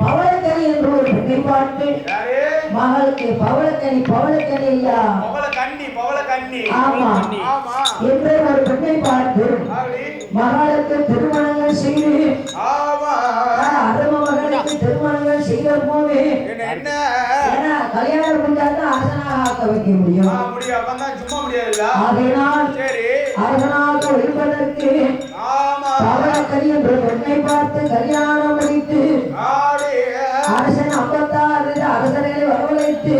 பவளக்கனி என்று ஒரு பெண்ணை பார்த்து மகளுக்கு பவளக்கனி ஐயா ஆமா என்று ஒரு பெண்ணை பார்த்து மகளுக்கு திருமணங்கள் செய்து அரும மகளுக்கு திருமணங்கள் செய்த போது கல்யாணம் முடிஞ்சாதான் அரசனாக ஆக்க வைக்க முடியும். அதனால் அரசனாக இருப்பதற்கு பவளக்கனி என்ற பெண்ணை பார்த்து கல்யாணம் முடித்து அரசன் 56 அரசர்களை வரவழைத்து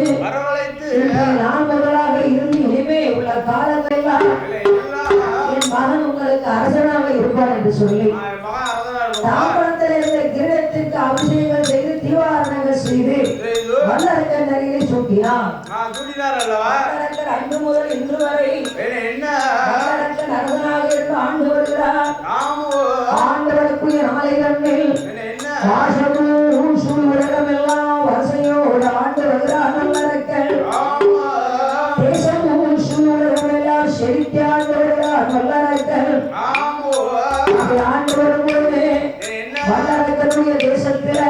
நான் முதலாக இருந்து இனிமே உள்ள காலமெல்லாம் என் மகன் உங்களுக்கு அரசனாக இருப்பார் என்று சொல்லி தாம்பரத்தில் இருந்த கிரீடத்திற்கு அபிஷேகங்கள் செய்து தீவாரணங்கள் செய்து வல்லரக்கன் அருகிலே சூட்டினார். வல்லரக்கன் அன்று முதல் இன்று வரை வல்லரக்கன் அரசனாக இருந்து ஆண்டு வருகிறார். ஆண்டு வரக்கூடிய நாளைகளில் வாசமும் சூழ் உலகமெல்லாம் வரிசையோடு ஆண்டு வருகிறார் வல்லரக்கன். தேசமும் சூழ் உலகமெல்லாம் செழித்து ஆண்டு வருகிறார் வல்லரக்கன். அப்படி ஆண்டு வரும்போது வல்லரக்கனுடைய தேசத்துல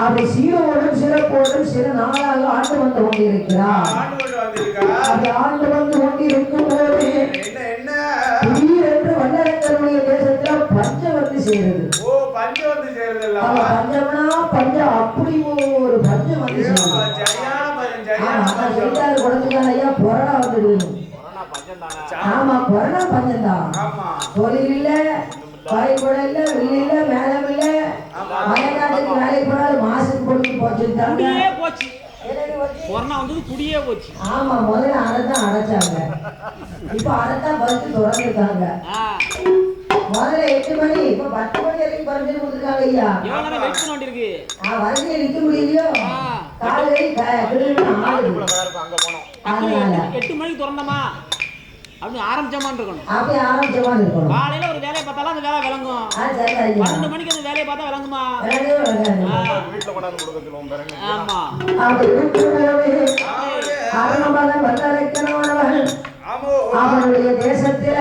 அப்படி சீரோடும் சிறப்போடும் சில நாளாக ஆண்டு வந்து கொண்டிருக்கிறார். அப்படி ஆண்டு வந்து கொண்டிருக்கும் போது திடீரென்று வல்லரக்கனுடைய தேசத்துல பஞ்சம் வந்து சேருது. பஞ்சம்னா பஞ்சம், அப்படி ஒரு பஞ்சம் வந்து சேருது. குழந்தைக்கான ஐயா பொறடா வந்துடுது. ஆமா கொரோனா பஞ்சம்தான். ஆமா தொழில் இல்ல, வாய்ப்புட இல்ல, வெளி இல்ல, மேலம் இல்ல. மலைநாட்டுக்கு வேலை போனாலும் மாசுக்கு பொழுது போச்சுட்டாங்க. குடியே போச்சு. கொரோனா வந்தது குடியே போச்சு. ஆமா முதல்ல அதைத்தான் அடைச்சாங்க. இப்ப அதைத்தான் பறிச்சு திறந்துருக்காங்க. முதல்ல 8 மணி, இப்ப 10 மணி வரைக்கும் பறிச்சு கொடுத்துருக்காங்க ஐயா. எவ்வளவு நேரம் வெயிட் பண்ண வேண்டியிருக்கு? வரிசையை நிக்க முடியலையோ, காலை ஆடுது. அதனால 8 மணிக்கு திறந்தோமா அப்படி ஆரம்பிச்சோமான்னு இருக்கணும். அப்படியே ஆரம்பிச்சமான்னு இருக்கணும். காலையில ஒரு வேலையை பார்த்தாலும் அந்த வேலை விளங்கும். சரி ஐயா. 12 மணிக்கு அந்த வேலையை பார்த்தா விளங்குமா? வீட்டுல கொண்டாந்து கொடுக்க சொல்லுவோம் பாருங்க. ஆமா. அப்படி இருக்கும்போது அருணமகன் வல்லரைக்கணவனவன் ஆமோ அவனுடைய தேசத்தில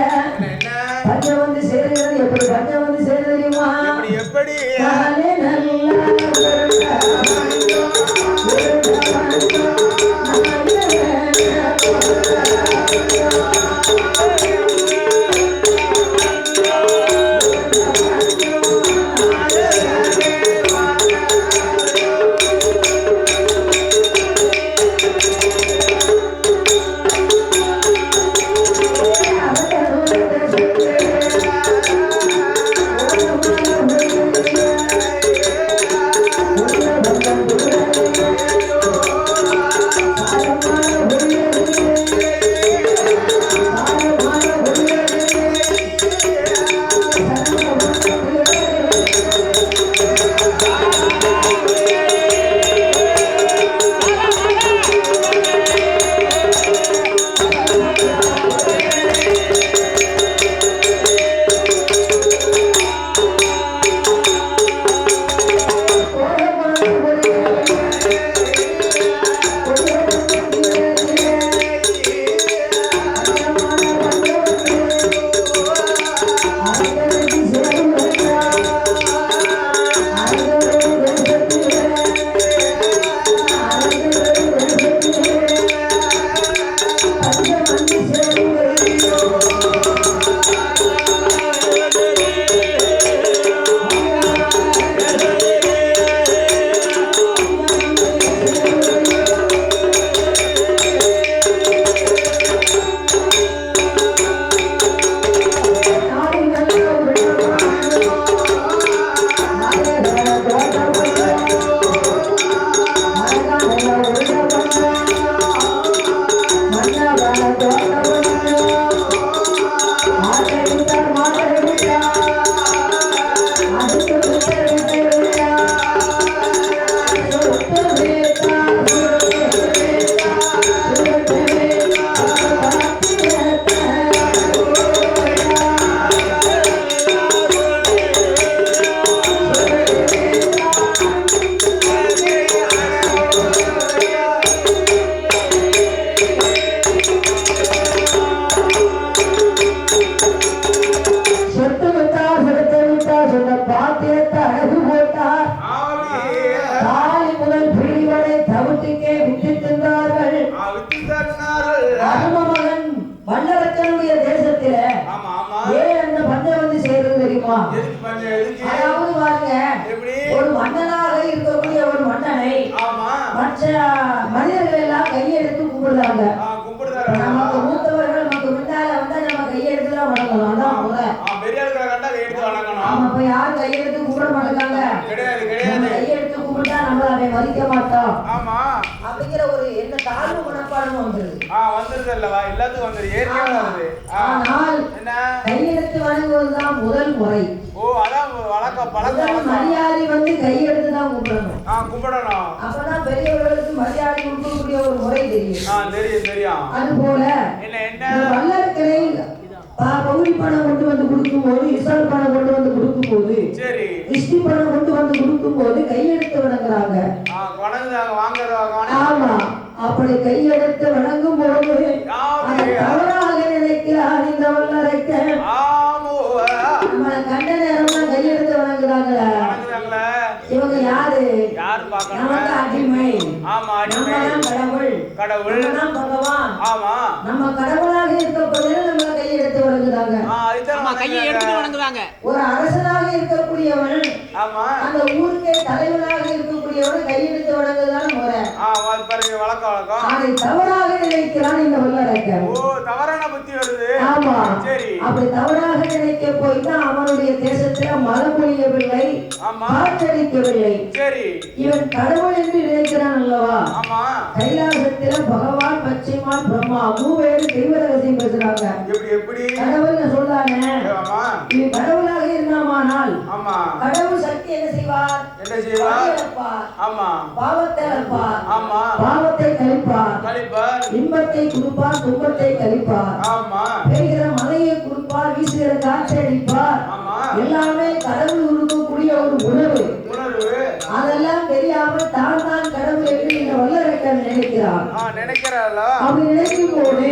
என்ன பஞ்சம் வந்து சேருகிறது. எப்படி பஞ்சம் வந்து சேருது தெரியுமா? எப்படி நானே நல்ல அதாவது பாருங்க, ஒரு மன்னனாக இருக்கக்கூடிய ஒரு மன்னனை மற்ற மனிதர்கள் எல்லாம் கையெடுத்து கும்பிடுறாங்க. நமக்கு மூத்தவர்கள் நமக்கு முன்னால வந்தா நம்ம கையெடுத்து தான் வணங்கணும். அதான் முறை. நம்ம போய் யாரும் கையெடுத்து கும்பிட மாட்டாங்க. கையெடுத்து கும்பிட்டா நம்மள அதை மதிக்க மாட்டோம் அப்படிங்கிற ஒரு என்ன தாழ்வு மனப்பாடம் வந்துருது. ஆனால் கையெடுத்து வணங்குவதுதான் முதல் முறை. மரியாதை வந்து கையெடுத்து தான் கும்பிடணும். அப்பதான் பெரியவர்களுக்கு மரியாதை கொடுக்கக்கூடிய ஒரு முறை தெரியும். அது போல வல்லரக்கரை பகுதி பணம் கொண்டு வந்து கொடுக்கும் போது, இசால் பணம் கொண்டு வந்து கொடுக்கும் போது, இஷ்டி பணம் கொண்டு வந்து கொடுக்கும் போது கையெடுத்து வணங்குறாங்க. ஆமா, அப்படி கையெடுத்து வணங்கும் போது தவறாக நினைக்கிறார் இந்த வல்லரக்கன். நம்ம கண்ட நேரம்னா கையெடுத்து வணங்குறாங்களா? இவங்க யாரு? நமக்கு அடிமை. கடவுள் நம்ம பகவான். நம்ம கடவுளாக இருக்கக்கூடிய நம்ம கையெடுத்து வணங்குறாங்க. ஒரு அரசனாக இருக்கக்கூடியவன், அந்த ஊருக்கே தலைவனாக இருக்கக்கூடியவன் கையெடுத்து வணங்குதான் முறை. அதை தவறாக நினைக்கிறான் இந்த வல்லரக்கன். புத்தி வருது. ஆமா சரி. அப்படி தவறாக நினைக்க போய் தான் அவனுடைய தேசத்துல மழை பொழியவில்லை, ஆமா. காற்றடிக்கவில்லை. சரி. இவன் கடவுள் என்று நினைக்கிறான் அல்லவா? ஆமா. கைலாசத்துல பகவான், பச்சைமான், பிரம்மா மூவேறு தெய்வ ரகசியம் பேசுறாங்க. எப்படி கடவுள் சொல்றானே, ஆமா. இவன் கடவுளாக இருந்தாமானால் ஆமா. கடவுள் சக்தி என்ன செய்வார்? என்ன செய்வார்? ஆமா. பாவத்தை அழிப்பார், ஆமா. பாவத்தை கழிப்பார், கழிப்பார். இன்பத்தை கொடுப்பார், துன்பத்தை கழிப்பார், ஆமா. பெய்கிற மழையை கொடுப்பார், வீசுகிற காற்றை அடிப்பார். ஆமா. எல்லாமே கடவுள் இருக்கக்கூடிய ஒரு உணர்வு. அதெல்லாம் தெரியாமல் தான் தான் கடவுள் என்று இந்த வல்லரக்கன் நினைக்கிறார். அப்படி நினைக்கும் போது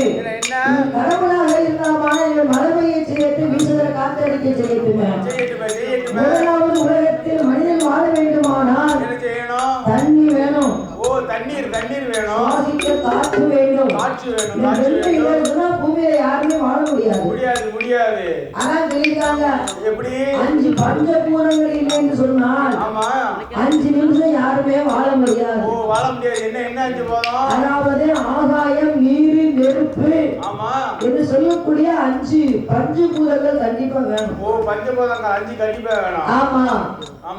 கடவுளாக இருந்தாமான மலைமையை செய்யட்டு, வீசுகிற காற்றடிக்க செய்யட்டுமே. முதலாவது உலகத்தில் மனிதன் வாழ வேண்டுமானால் தண்ணி வேணும், தண்ணீர் வேணும், சுவாசிக்க காற்று வேண்டும். பூமியில யாருமே வாழ முடியாது. ஆனா சொல்லிருக்காங்க, எப்படி 5 பஞ்சபூதங்கள் இல்லை என்று சொன்னால் 5 நிமிஷம் யாருமே வாழ முடியாது. என்ன 5 போதும்? அதாவது ஆகாயம், நீர், நெருப்பு என்று சொல்லக்கூடிய 5 பஞ்சபூதங்கள் கண்டிப்பா வேணும். பஞ்சபூதங்கள் 5 கண்டிப்பா வேணும். ஆமா.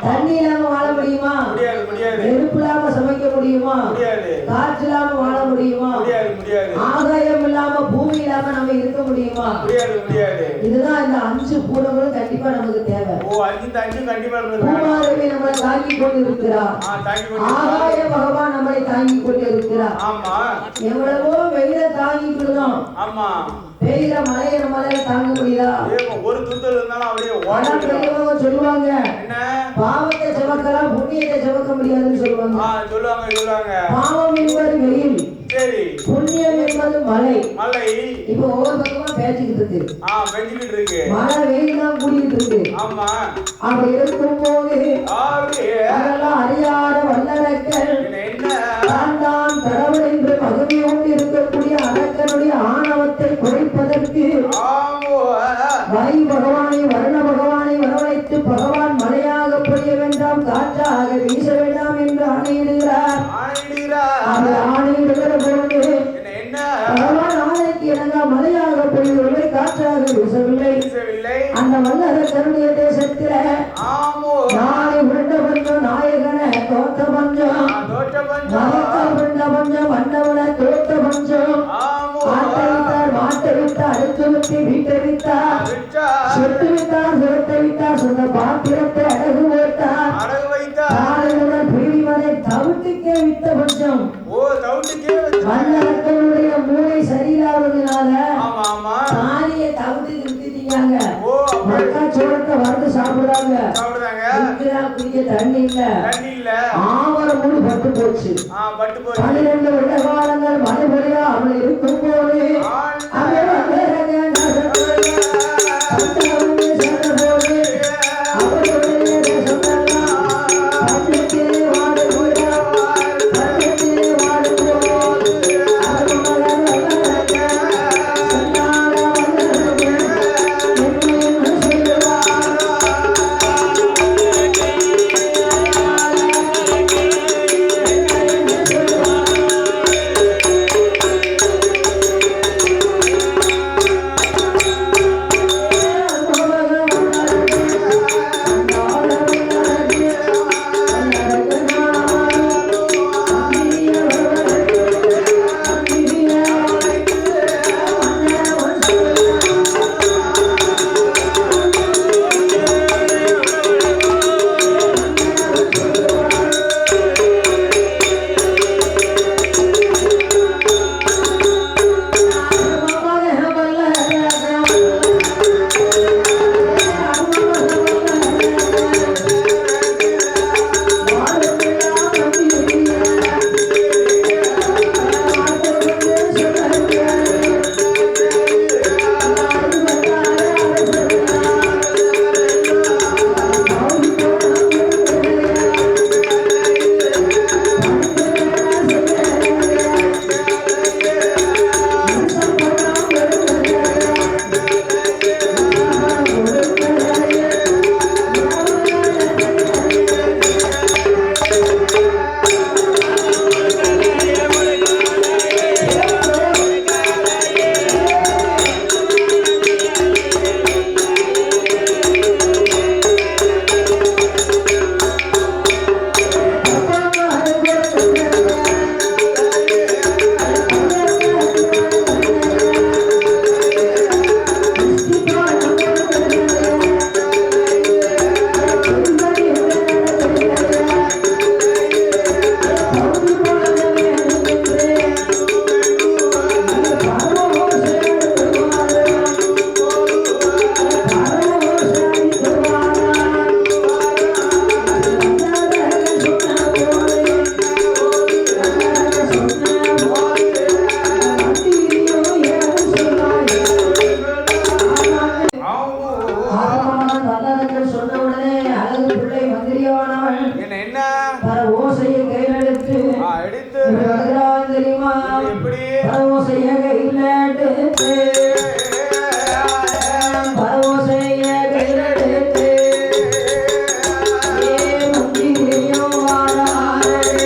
தண்ணி இல்லாம வாழ முடியுமா? முடியாது. நெருப்பு இல்லாம சமைக்க முடியுமா? முடியாது. காற்று இல்லாம வாழ முடியுமா? முடியாது. ஆகாயம் இல்லாம, பூமி இல்லாம நம்ம இருக்க முடியுமா? முடியாது. இதுதான் இந்த 5 பூதங்களும் கண்டிப்பா நமக்கு தேவை. 5 கண்டிப்பா பூமாதேவி நம்மளை தாங்கி கொண்டு இருக்கிறார். ஆகாய பகவான் நம்மளை தாங்கி கொண்டு இருக்கிறார். எவ்வளவோ வெயில தாங்கிக்கிறோம். பெய்கிற மழையை நம்மளால தாங்க முடியுதா? ஒரு துந்தல் இருந்தாலும் அப்படியே சொல்லுவாங்க, பாவத்தை சுமக்கலாம், புண்ணியத்தை சுமக்க முடியாதுன்னு சொல்லுவாங்க. பாவம் என்பது வெயில், சரி, புண்ணியம் என்பது மழை. இப்ப ஒவ்வொரு பக்கமா பேசிக்கிட்டு இருக்கு. மழை வெயில் தான் கூடிட்டு இருக்கு. அப்படி இருக்கும் போது அதெல்லாம் அறியாத வல்லரக்கல் தான் கடவுள் என்று மகிமையோடு இருக்கக்கூடிய அரக்கனுடைய ஆணவத்தை குறைப்பதற்கு வாயு பகவானை, வருண பகவானை வரவழைத்து பகவான் மழையாக பொழிய வேண்டாம், காற்றாக வீச வேண்டாம் என்று ஆணையிடுகிறார். அவர் ஆணையிடுகிற பொழுது பகவான் ஆணைக்கு இணங்க மழையாக பொழியவில்லை, காற்றாக வீசவில்லை. அந்த வல்லரக்கனுடைய தேசத்தில நாளை உருண்ட பஞ்சம், நாயகன தோற்ற பஞ்சம், உருண்ட பஞ்சம், வந்தவன தோற்ற பஞ்சம். ஆட்டை விட்டார், மாட்டை விட்டார், அடுத்து விட்டு வீட்டை விட்டார், சொத்து விட்டார், சுரத்தை விட்டார், சொந்த பாத்திரத்தை அடகு வைத்தார், காலையுடன் பிரிவிமனை தவிட்டுக்கே விட்ட பஞ்சம். வல்லரக்கனுடைய மூளை சரியில்லாததுனால தாலியை தவிட்டுக்கு விட்டுட்டீங்க. மக்காச்சோளத்தை வறுத்து சாப்பிடுறாங்க, குடிக்க தண்ணி இல்ல, ஆவரம் மூடு பட்டு போச்சு. 12 வருட காலங்கள் மழை பொழியா அவள் இருக்கும் போது பரவோசைய கையிலெடுத்து பரவோசைய கையிலெடுத்து மந்திரியும் வாராரே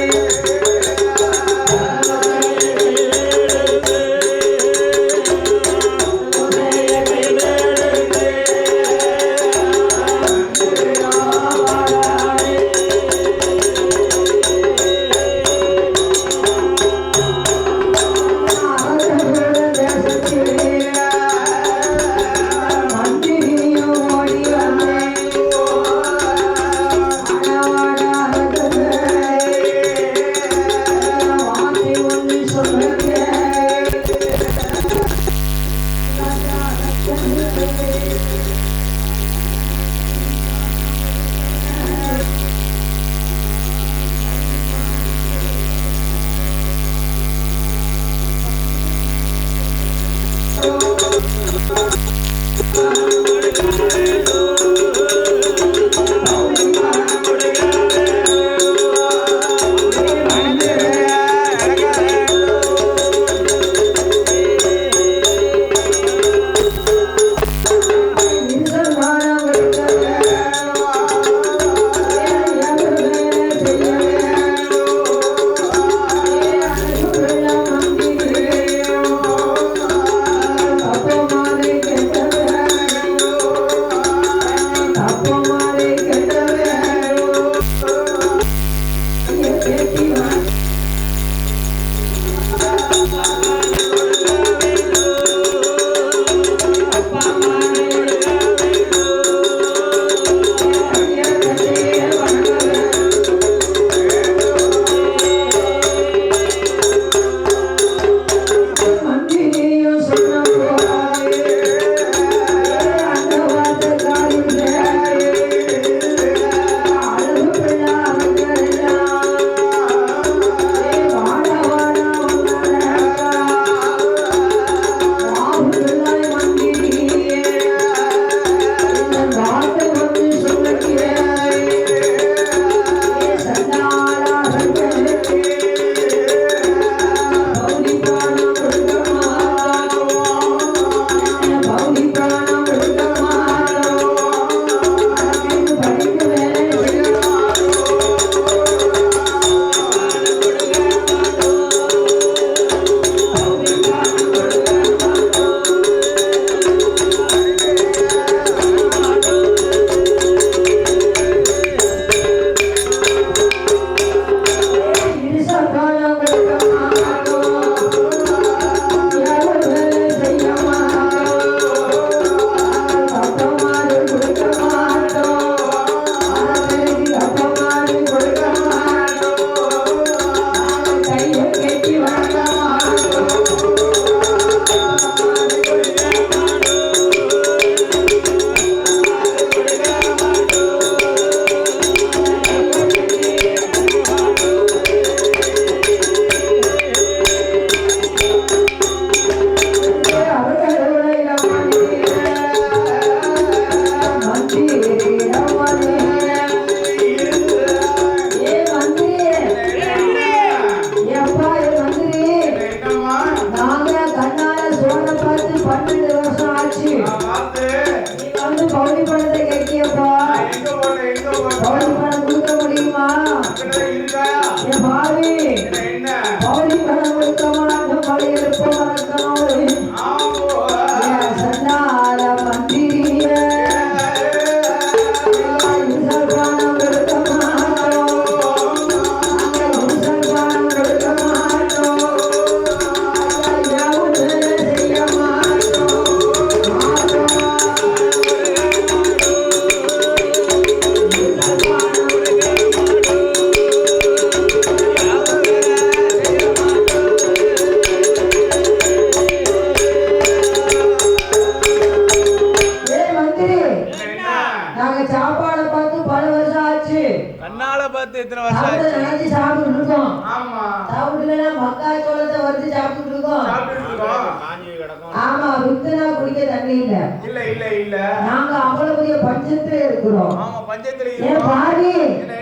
ஆமா வித்துனா குடிக்க தண்ணி இல்ல. இல்ல இல்ல இல்ல. நாங்க அவ்வளவு பெரிய பஞ்சத்துல இருக்கிறோம். ஆமா பஞ்சத்துல இருக்கோம். ஏ பாரி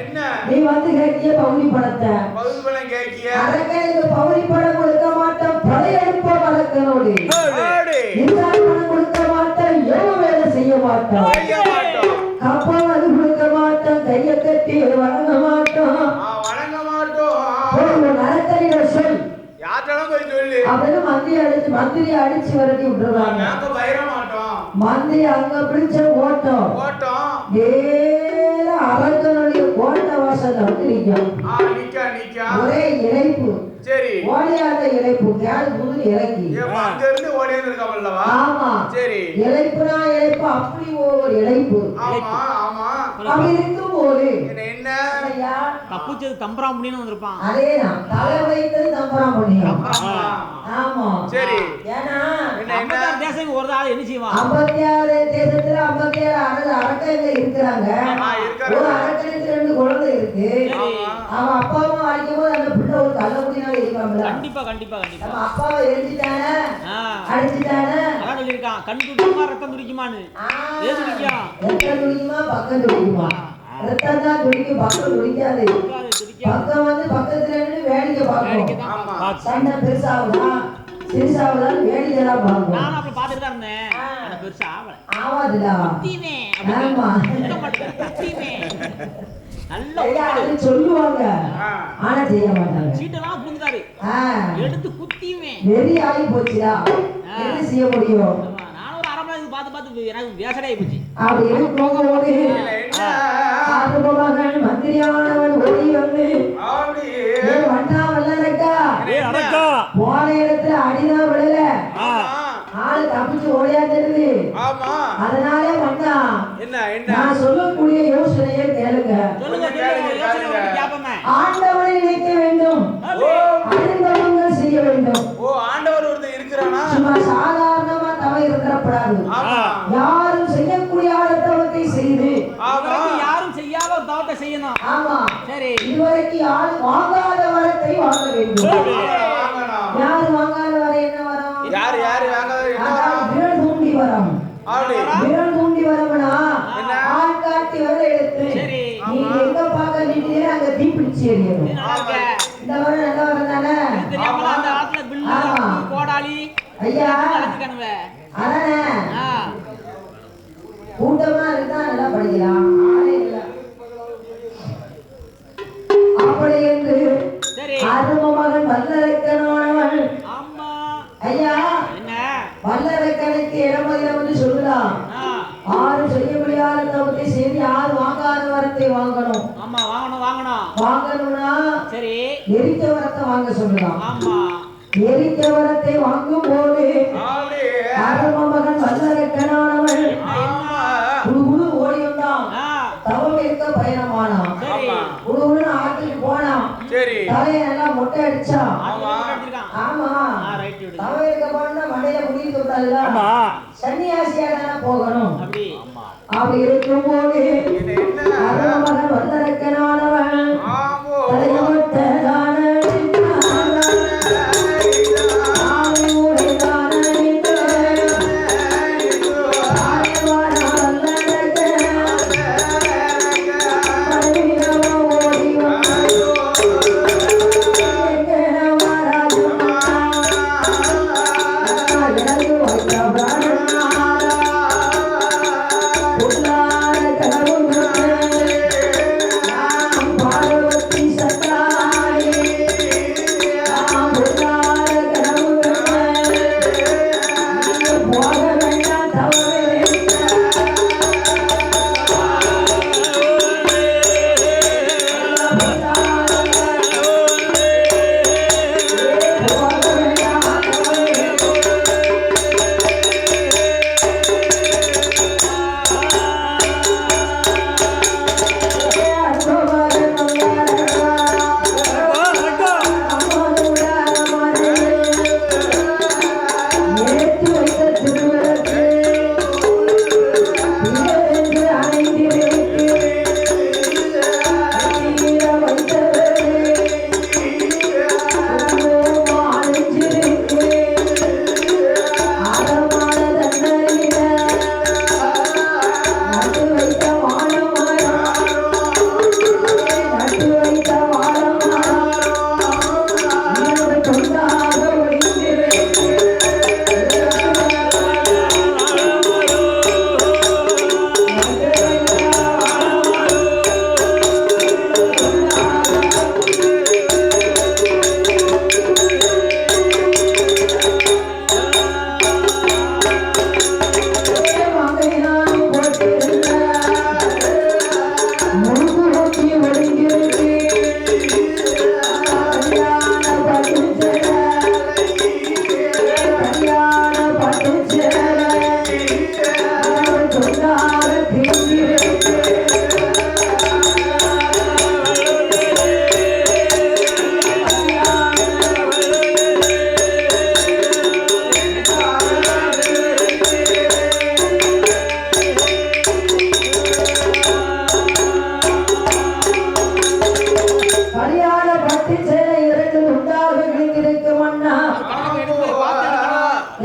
என்ன நீ வந்து கேக்கிய பவுனி பணத்தை. பவுனி பணம் கேக்கிய. அதற்கு இந்த பவுனி பணம் கொடுக்க மாட்டோம். பழைய படையெடுப்ப வழக்கனோடு ஓடி. இருந்தால் பணம் கொடுக்க மாட்டோம் யோக வேலை செய்ய மாட்டோம் செய்ய மாட்டோம். அப்பா அது கொடுக்க மாட்டோம் கையை கட்டி வணங்க மாட்டோம் வணங்க மாட்டோம். ஒரு நரத்தறிகிற சொல் யார்கிட்டலாம் போய் சொல்லு. அப்படின்னு மந்திரி அடிச்சு விரட்டி விட்டுருவாங்க நாங்க பயிர மாட்டோம். மந்திரி அங்க பிடிச்ச ஓட்டம் ஓட்டம். நேர அரங்கனுடைய கோட்டை வாசல்ல வந்து நிற்கும் நிக்கா. ஒரே இணைப்பு சரி. ஓடியாத இணைப்பு கேள் புது இறங்கி ஏப்பா அங்க இருந்து ஓடியே இருக்காமல்லவா? ஆமா சரி. இணைப்புனா இணைப்பு அப்படி ஒரு இணைப்பு ஆமா ஆமா. அப்படி இருக்கும் போது என்ன ஐயா, தப்புச்சது தம்பரா முடின்னு வந்திருப்பான். அதேதான் தலை வைத்தது தம்பராம் பண்ணியும் ஆமா. ஆமா சரி. ஏன்னா என்ன தேசம் ஒரு ஆள் என்ன செய்வான்? 56 தேசத்துல 57 அரக்கங்க இருக்கிறாங்க இருக்காரு. ஒரு அரக்கனுக்கு 2 குழந்தை இருக்கு அவன் அப்பா அம்மா அடிக்கும் போது அந்த பிள்ளை ஒரு கள்ளக்குடினால இருப்பாங்களா கண்டிப்பா கண்டிப்பா கண்டிப்பா. நம்ம அப்பாவை எரிஞ்சிட்டானே ஆ, அடிச்சிட்டானே அதான் சொல்லியிருக்கான். கண் துடிக்குமா ரத்தம் துடிக்குமான்னு. ஏது துடிக்கும்? ரத்தம் துடிக்குமா பக்கம் துடிக்குமா ரத்தம் தான் துடிக்கும் பக்கம் துடிக்காது துடிக்காது. பக்கம் வந்து பக்கத்துல இருந்து வேடிக்கை பார்க்கும் ஆமா. சண்டை பெருசாகுதா சிறுசாகுதா வேடிக்கை தான் பார்க்கும் நானும் அப்ப பாத்துட்டு தான் இருந்தேன். ஆனா பெருசா ஆவல. ஆவாதுடா குத்திமே ஆமா குத்த மாட்டேன். குத்திமே நல்ல ஐயா, ஒரு அது சொல்லுவாங்க ஆனா செய்ய மாட்டாங்க சீட்டெல்லாம் புடுங்குதாரு. எடுத்து குத்தியுமே. வெறி ஆகி போச்சுடா என்ன செய்ய முடியும் ஆமா, நானும் ஒரு அரை மணி நேரம் பார்த்து எனக்கு வேசடை போச்சு. அப்படி இருக்கும்போது ஆறுமுகன் மந்திரியானவன் ஓடி வந்து வண்டா வல்லரக்கா போன இடத்துல அடிதான் விடல ஆளு தப்பிச்சு ஓடியாந்துருது அதனால வந்தா நான் சொல்லக்கூடிய யோசனையை கேளுங்க ஆண்டவனை நினைக்க வேண்டும் அறிந்தவங்க செய்ய வேண்டும் சும்மா சாதாரணமா தவறு இருக்கக்கூடாது யாரும் செய்யக்கூடிய ஆழத்தவத்தை செய்து யாரும் செய்யாத ஒரு தவத்தை செய்யணும். ஆமா சரி. இதுவரைக்கும் யாரும் வாங்காத வரத்தை வாங்க வேண்டும் யாரு வாங்காத வர என்ன வரும் விரல் தூண்டி வரம் விரல் தூண்டி வரம்னா ஆள் காட்டி வர எடுத்து நீங்க எங்க பார்க்க நின்றீங்க அங்க தீ பிடிச்சி எறியணும் இந்த வரம் நல்ல வரம் தானே தெரியாமல அந்த ஆத்துல பில்லு கோடாலி ஐயா அழைச்சுக்கணுவே. அதானே கூட்டமா இருந்தா நல்லா படிக்கலாம் ஆளே இல்ல அப்படி என்று சரி. அருமமகன் வல்லரக்கனவன் ஆமா. ஐயா என்ன? வல்லரக்கனுக்கு இடமதில வந்து சொல்லலாம் ஆறு செய்ய முடியாத தவத்தை செய்து யார் வாங்காத வரத்தை வாங்கணும் ஆமா வாங்கணும். வாங்கணும்னா சரி. எரிக்க வரத்தை வாங்க சொல்லலாம் ஆமா. எரிக்க வரத்தை வாங்கும் போது அருமமகன் வல்லரக்கனானவன் குடு ஓடி வந்தான் தவம் இருக்க பயணமானான் குடு ஆற்றுக்கு போனான் தலையை நல்லா மொட்டை அடிச்சான் ஆமா தவம் இருக்க போனா மண்டையில முடிக்க கூடாதுல்ல சன்னியாசியா தானே போகணும் அப்படி இருக்கும் போது அருமமகன் வல்லரக்கனானவன் தலையை மொட்டை பார்வதி சத்தா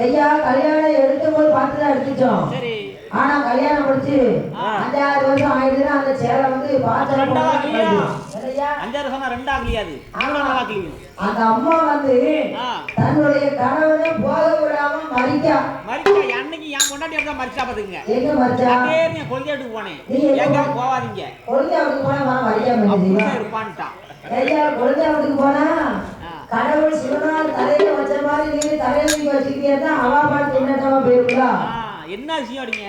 ஐயா கல்யாணம் எடுக்கும் போது பார்த்துதான் எடுத்துச்சோம். சரி ஆனா கல்யாணம் முடிச்சு 5-6 வருஷம் ஆயிடுச்சுன்னா அந்த சேலை வந்து பாத்திரம் ரெண்டாவா கிளியா? ஐயா 5 சொன்னா 2 ஆகலையாது 3 கிளியும். அந்த அம்மா வந்து தன்னுடைய கணவனை போக விடாம மறிக்கா அன்னைக்கு என் கொண்டாட்டி அப்படிதான் மறிச்சா பாத்துங்க. எங்க மறிச்சா? நீங்க கொல்லியாட்டுக்கு போனேன். எங்க போவாதீங்க. கொல்லியாட்டுக்கு போனா மறிக்காம இருப்பான்ட்டான். ஐயா கொல்லியாட்டுக்கு போனா கடவுள் சிவனார் தலையில வச்ச மாதிரி நீ தலையில வச்சுக்கிட்டே அவா பாட்டு என்னட்டமா போயிருக்கா? என்ன விஷயம் அடிங்க?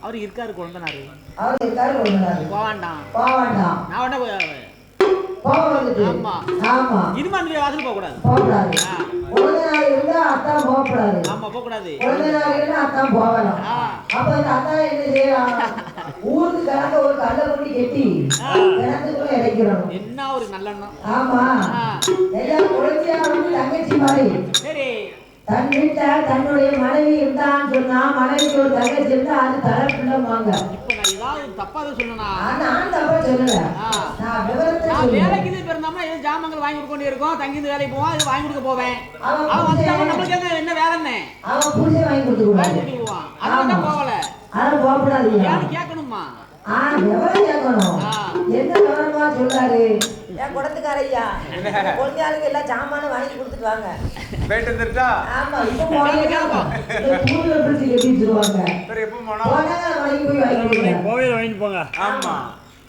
அவரு இருக்காரு கொழுந்தனாரு. அவர் இருக்காரு கொழுந்தனாரு. போவாண்டாம். நான் உடனே போவாது. ஆமா ஆமா. இது மாதிரி வாசல் போக கூடாது. போகக்கூடாது. கொழுந்தனார் இருந்தா அத்தான் போகக்கூடாது. ஆமா போக கூடாது. கொழுந்தனார் இருந்தா அத்தான் போகலாம். அப்ப இந்த அத்தான் என்ன செய்யலாம்? ஊருக்கு கணக்க ஒரு கல்ல கொண்டு கெட்டி கிணத்துக்குள்ள இறக்கிறோம். என்ன ஒரு நல்லெண்ணம். ஆமா. எல்லாம் கொழுந்தியா வந்து தங்கச்சி மாதிரி. சரி தன் வீட்டுல தன்னுடைய மனைவி இருந்தான்னு சொன்னா மனைவிக்கு ஒரு தங்கச்சி இருந்தா அது தலைப்புள்ளவாங்க. இப்ப நான் ஏதாவது தப்பா சொன்னா நான் தப்பா சொல்லல. நான் விவரத்தை சொல்றேன். வேலைக்கு இது பிறந்தாம ஏதோ ஜாமங்கள் வாங்கி கொடுக்க இருக்கும். தங்கி இந்த வேலைக்கு போவான். இது வாங்கி கொடுக்க போவேன். அவன் வந்து நம்மளுக்கு என்ன வேலை என்ன? அவன் பூஜை வாங்கி கொடுத்துருவான். அதுதான் போகல. ஆனா போகக்கூடாது. யாரு கேட்கணுமா? விவரம் கேட்கணும். என்ன விவரமா சொல்றாரு? என் குடத்துக்கார ஐயா கொள்ளையாளுக்கு எல்லாம் சாமானும் வாங்கி கொடுத்துட்டு வாங்க. போயிட்டு வந்துட்டா? ஆமா இப்போ ஊர்ல பிடிச்சி கட்டிடுவாங்க. எப்போ போனா போய் வாங்கி கோவில் வாங்கிட்டு போங்க. ஆமா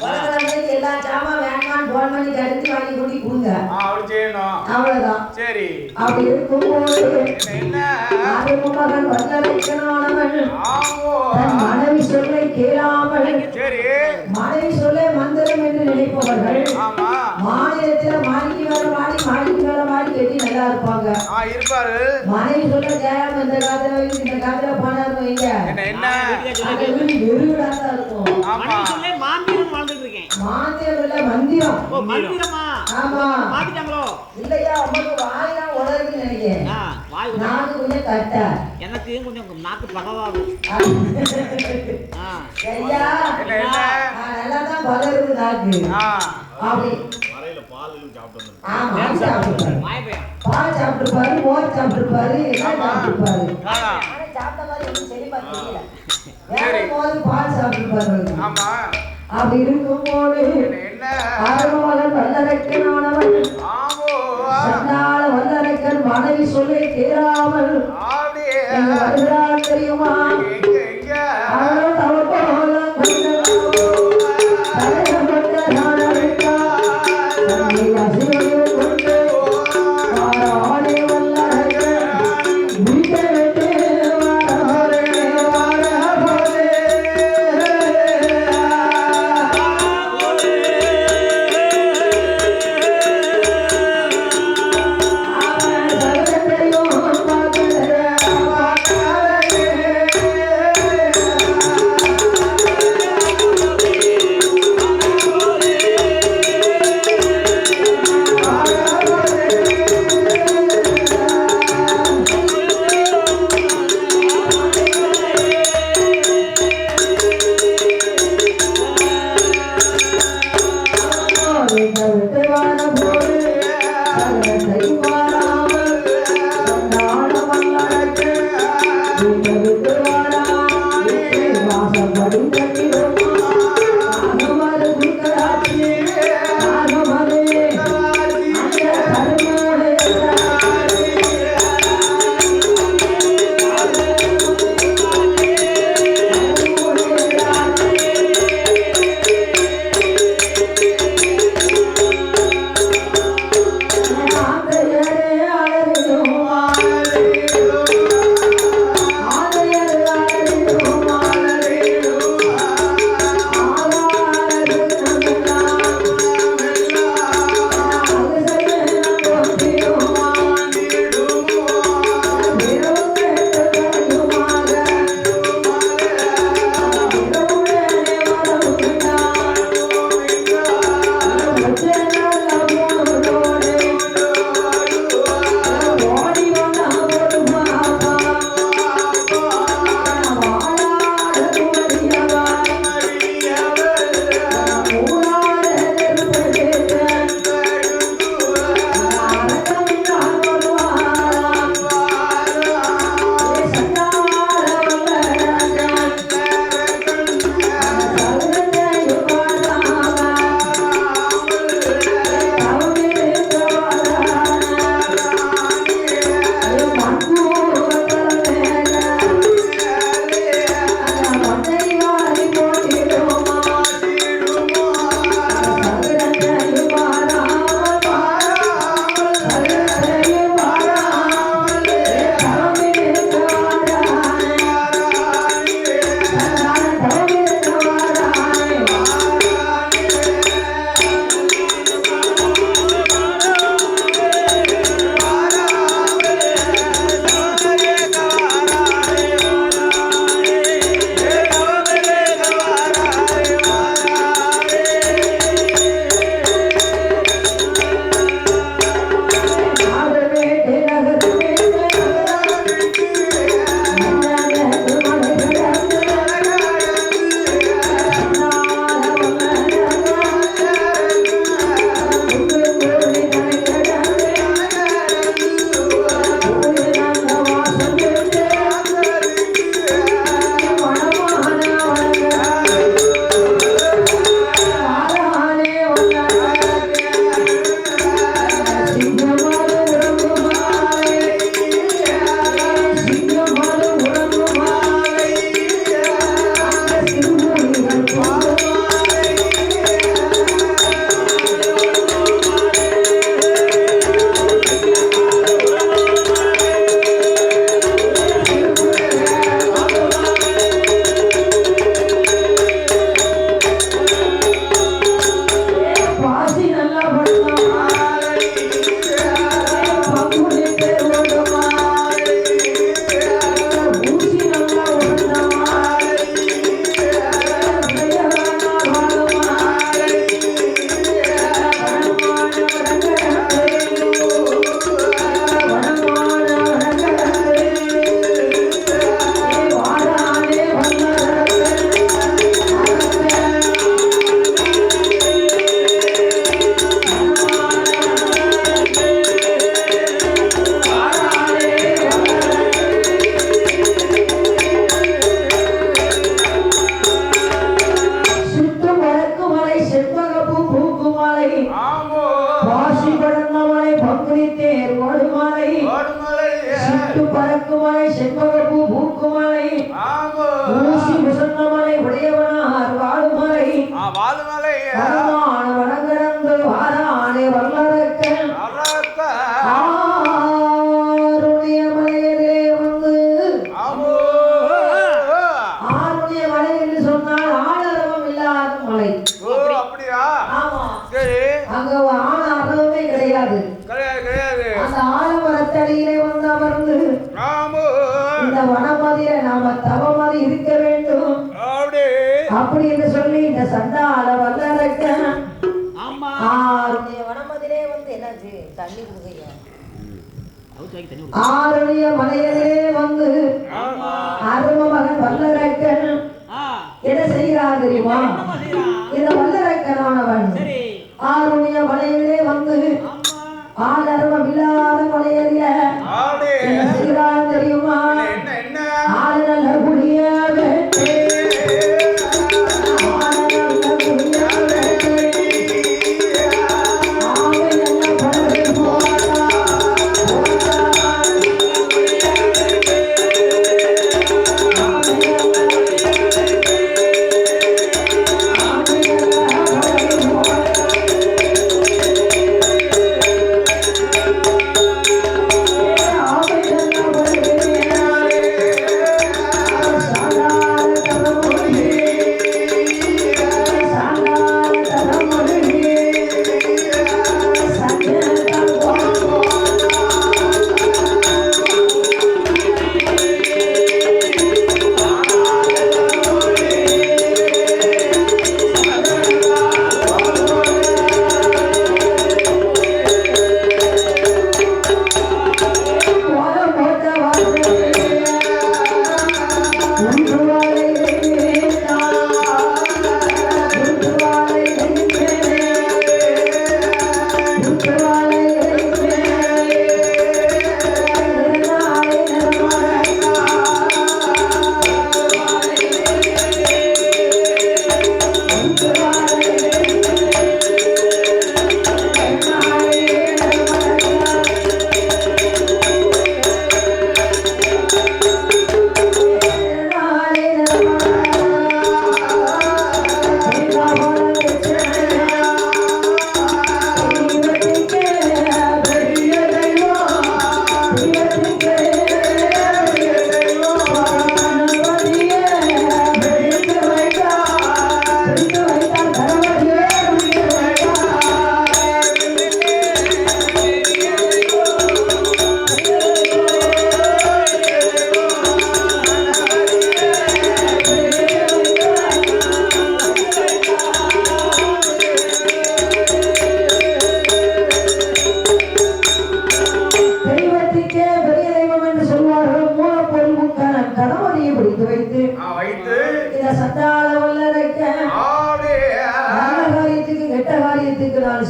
உலகத்துல எல்லா சாமான் வேண்டாம் போன் பண்ணி தடுத்து வாங்கி கொண்டு கொடுங்க. அப்படி செய்யணும். அவ்வளவுதான். சரி அப்படி இருக்கும்போது என்ன மகன் வல்லரைக்கனானவன் ஆவோ தன் மனைவி சொல்லை கேளாமல் சரி மனைவி சொல்லை மந்திரம் என்று நினைப்பவர்கள் ஆமா மாநிலத்துல மாடிக்கு மேல மாடி கட்டி நல்லா இருப்பாங்க. இருப்பாரு. மனைவி சொல்ல கேளாம இந்த காலத்துல வைங்க இந்த காலத்துல போனாரு வைங்க என்ன வெறுவிடாதான் இருக்கும். ஆமா மாந்திரம் வாழ்ந்துட்டு இருக்கேன். மாந்திரம் இல்ல மந்திரம். ஓ மந்திரமா? ஆமா மாத்திட்டாங்களோ? இல்லையா உங்களுக்கு வாய்லாம் உலருன்னு நினைக்கிறேன். வாய் நாக்கு கொஞ்சம் கட்ட எனக்கு கொஞ்சம் நாக்கு பகவாகும். ஐயா நல்லா தான் பலருது நாக்கு. அப்படி பால் சாப்பிட்டுருப்பாரு மோர் சாப்பிட்டுருப்பாரு எல்லாம் சாப்பிட்டுருப்பாரு. ஆனா சாப்பிட்ட மாதிரி ஒன்றும் தெளிவா தெரியல. வேற போது பால் சாப்பிட்டுருப்பாரு. ஆமா அப்படி இருக்கும்போது ஆரம்பமகன் வல்லரக்கனானவன் சண்டாள வல்லரக்கன் மனைவி சொல்லை கேளாமல் வருகிறான் தெரியுமா? அவன் அவன் போல பட்டு பறக்குமலை செண்பகப்பூ பூக்குமலை ஆமா ஊசி முசன்னமலை உடையவனார் வாழுமலை வாழுமலை வருமான வனங்கடந்து வாரானே வல்லரக்கன் ஆருடைய மலையிலே வந்து ஆருடைய மலை என்று சொன்னால் ஆணரவம் இல்லாத மலை. அப்படியா? ஆமா சரி. அங்க ஆண அறவே கிடையாது. கிடையாது. அந்த ஆலமரத்தடியிலே வந்து அமர்ந்து இந்த வனமதியில நாம தவமதி இருக்க வேண்டும் அப்படி என்று சொல்லி இந்த சண்டால வல்லரக்கன் ஆருடைய வனமதியிலே வந்து என்னாச்சு தண்ணி கொடுக்கையா ஆருடைய மலையிலே வந்து அரும மகன் வல்லரக்கன் என்ன செய்கிறான் தெரியுமா? இந்த வல்லரக்கனானவன் ஆருடைய மலையிலே வந்து ஆலர்வம் இல்லாத மலையறிய என்ன செய்கிறான் தெரியுமா? ஆலநல்ல குடியாக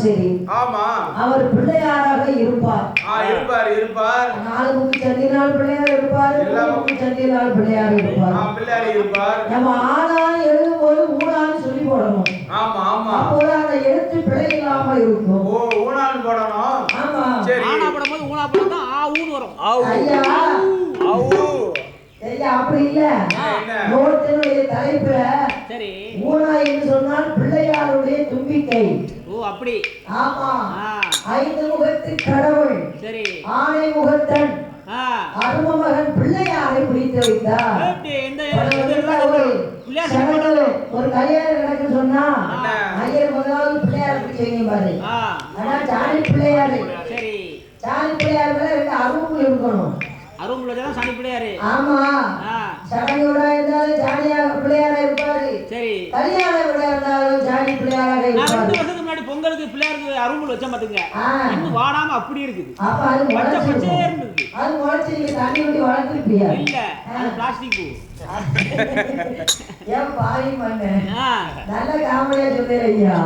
சரி அவர் பிள்ளையாராக இருப்பார். நாளுக்கு சந்தினால் பிள்ளையார் இருப்பார், சந்தினால் பிள்ளையார் இருப்பார். நம்ம ஆனா எழுதும்போது ஊனான்னு சொல்லி போடணும். அப்போதான் அந்த எழுத்து பிழை இல்லாம இருக்கும். ஐயா அப்படி இல்ல, நோட்டினுடைய தலைப்புல ஊனா என்று சொன்னால் பிள்ளையாருடைய தும்பிக்கை. அப்படி ஆமா. ஐந்து முகத்து கடவுள் ஆணை முகத்தன் அரும மகன் பிள்ளையாரை பிடித்து வைத்தார். ஒரு கல்யாணம் நடக்கு சொன்னா ஐயர் முதலாவது பிள்ளையார் பிடிச்சவங்க பாரு. ஆனா சாணி பிள்ளையாரு, சாணி பிள்ளையார் மேல ரெண்டு அரும்பு இருக்கணும். அரும்புல தான் சாணி பிள்ளையாரு. ஆமா, சடங்கோட இருந்தாலும் சாணியாக பிள்ளையாரா இருப்பாரு. சரி, கல்யாண விழா இருந்தாலும் சாணி பிள்ளையாராக இருப்பாரு. 2 வருஷத்துக்கு முன்னாடி பொங்கலுக்கு பிள்ளையாருக்கு அரும்புல வச்ச பாத்துங்க, இன்னும் வாடாம அப்படி இருக்குது. அப்ப அது முளைச்சே இருந்தது. அது முளைச்சி நீங்க தண்ணி ஊத்தி வளர்த்திருப்பியா? இல்ல, அது பிளாஸ்டிக் பூ. ஏன் பாய் மண்ணு நல்ல காமெடியா சொல்றேன் ஐயா.